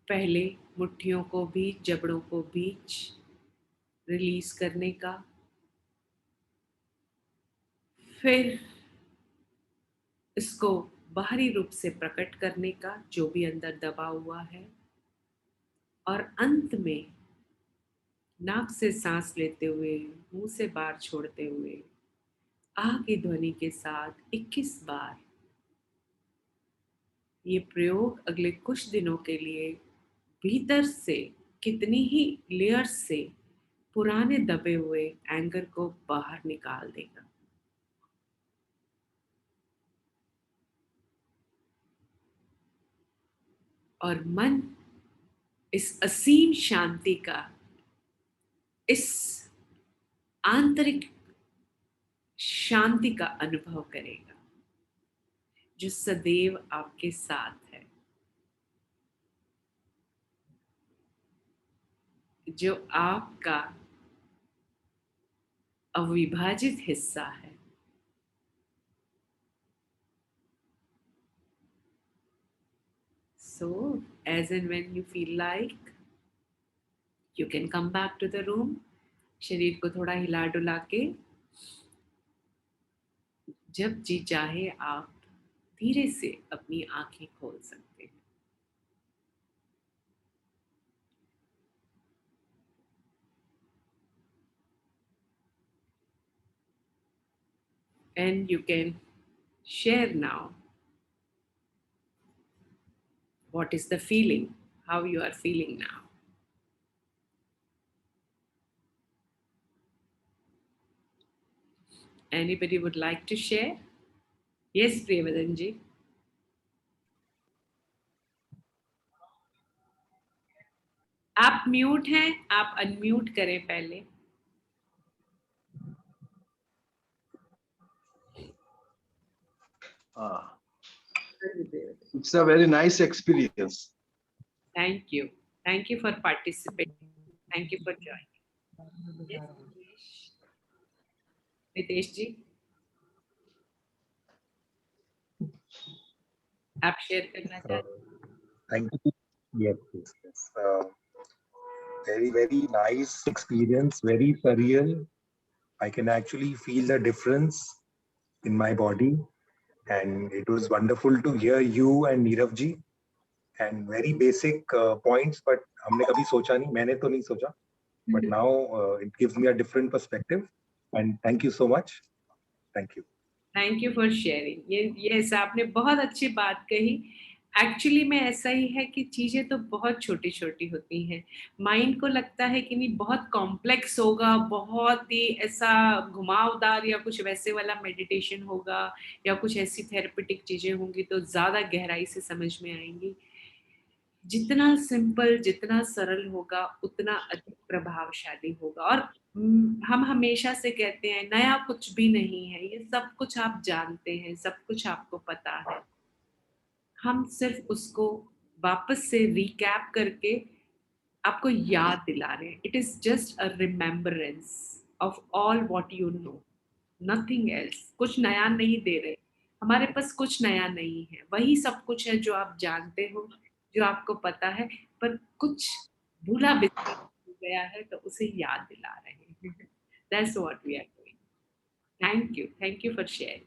पहले मुट्ठियों को बीच, जबड़ों को बीच रिलीज करने का, फिर इसको बाहरी रूप से प्रकट करने का, जो भी अंदर दबा हुआ है, और अंत में नाक से सांस लेते हुए, मुंह से बाहर छोड़ते हुए, आ की ध्वनि के साथ 21 बार ये प्रयोग अगले कुछ दिनों के लिए भीतर से कितनी ही लेयर्स से पुराने दबे हुए एंगर को बाहर निकाल देगा। और मन इस असीम शांति का, इस आंतरिक शांति का अनुभव करेगा जो सदैव आपके साथ है, जो आपका अविभाजित हिस्सा है। So, as and when you feel like, you can come back to the room. शरीर को थोड़ा हिला डुला के जब जी चाहे आप धीरे से अपनी आंखें खोल सकते हैं। And you can share now what is the feeling, how you are feeling now. Anybody would like to share? Yes, Priyavadan ji. आप म्यूट हैं, आप अनम्यूट करें पहले। It's a very nice experience. Thank you. Thank you for participating. Thank you for joining. Yes, Nitesh जी, आप share करना चाहते हैं? Thank you. Yes, yes, yes. Very, very nice experience, very surreal. I can actually feel the difference in my body. And it was wonderful to hear you and Neerav ji. And very basic points, but हमने कभी सोचा नहीं, मैंने तो नहीं सोचा. But now it gives me a different perspective. And thank you so much. Thank you. Thank you for sharing. ये आपने बहुत अच्छी बात कही। एक्चुअली में ऐसा ही है कि चीज़ें तो बहुत छोटी छोटी होती हैं। माइंड को लगता है कि नहीं बहुत कॉम्प्लेक्स होगा, बहुत ही ऐसा घुमावदार या कुछ वैसे वाला मेडिटेशन होगा या कुछ ऐसी थेरेपेटिक चीज़ें होंगी तो ज़्यादा गहराई से समझ में आएंगी। जितना सिंपल, जितना सरल होगा उतना अधिक प्रभावशाली होगा। और हम हमेशा से कहते हैं नया कुछ भी नहीं है, ये सब कुछ आप जानते हैं, सब कुछ आपको पता है। हम सिर्फ उसको वापस से रिकैप करके आपको याद दिला रहे हैं। It is just a remembrance of all what you know, nothing else. कुछ नया नहीं दे रहे, हमारे पास कुछ नया नहीं है, वही सब कुछ है जो आप जानते हो, जो आपको पता है, पर कुछ भूला बिसरा हो गया है तो उसे याद दिला रहे हैं। That's what we are doing. Thank you for sharing.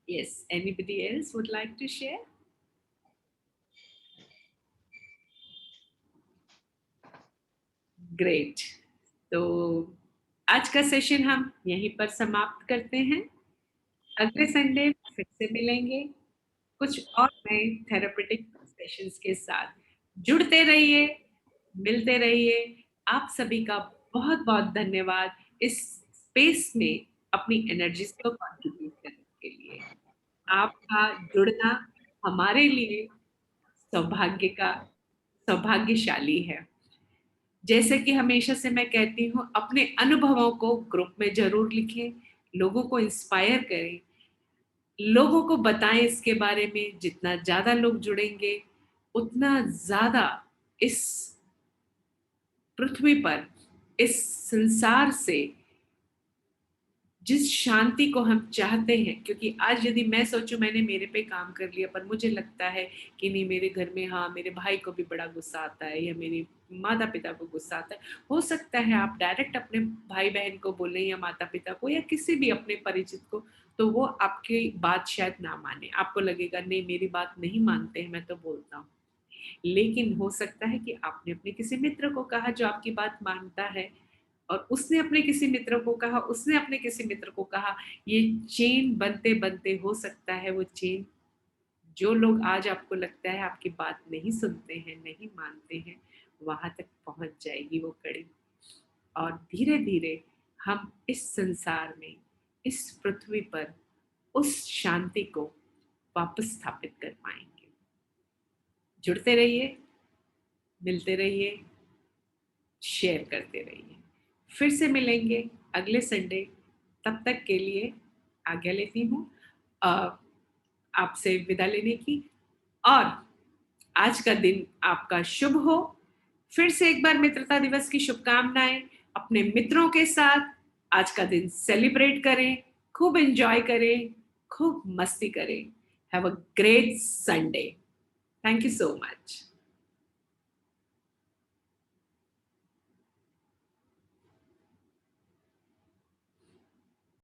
Yes, anybody else would like to share? Great. तो आज का सेशन हम यहीं पर समाप्त करते हैं। अगले संडे फिर से मिलेंगे कुछ और नए थेरेपेटिक सेशंस के साथ। जुड़ते रहिए, मिलते रहिए। आप सभी का बहुत बहुत धन्यवाद इस स्पेस में अपनी एनर्जीज को कंट्रीब्यूट करने के लिए। आपका जुड़ना हमारे लिए सौभाग्यशाली है। जैसे कि हमेशा से मैं कहती हूँ, अपने अनुभवों को ग्रुप में जरूर लिखें, लोगों को इंस्पायर करें, लोगों को बताएं इसके बारे में। जितना ज़्यादा लोग जुड़ेंगे उतना ज्यादा इस पृथ्वी पर, इस संसार से जिस शांति को हम चाहते हैं, क्योंकि आज यदि मैं सोचूं मैंने मेरे पे काम कर लिया, पर मुझे लगता है कि नहीं, मेरे घर में हाँ मेरे भाई को भी बड़ा गुस्सा आता है या मेरे माता पिता को गुस्सा आता है, हो सकता है आप डायरेक्ट अपने भाई बहन को बोलें या माता पिता को या किसी भी अपने परिचित को, तो वो आपकी बात शायद ना माने, आपको लगेगा नहीं मेरी बात नहीं मानते हैं, मैं तो बोलता हूँ। लेकिन हो सकता है कि आपने अपने किसी मित्र को कहा जो आपकी बात मानता है, और उसने अपने किसी मित्र को कहा, उसने अपने किसी मित्र को कहा, ये चेन बनते बनते हो सकता है वो चेन, जो लोग आज आपको लगता है आपकी बात नहीं सुनते हैं, नहीं मानते हैं, वहां तक पहुंच जाएगी वो कड़ी, और धीरे धीरे हम इस संसार में, इस पृथ्वी पर उस शांति को वापस स्थापित कर पाएंगे। जुड़ते रहिए, मिलते रहिए, शेयर करते रहिए। फिर से मिलेंगे अगले संडे, तब तक के लिए आज्ञा लेती हूँ आपसे विदा लेने की, और आज का दिन आपका शुभ हो। फिर से एक बार मित्रता दिवस की शुभकामनाएं। अपने मित्रों के साथ आज का दिन सेलिब्रेट करें, खूब एंजॉय करें, खूब मस्ती करें। Have a great Sunday. Thank you so much.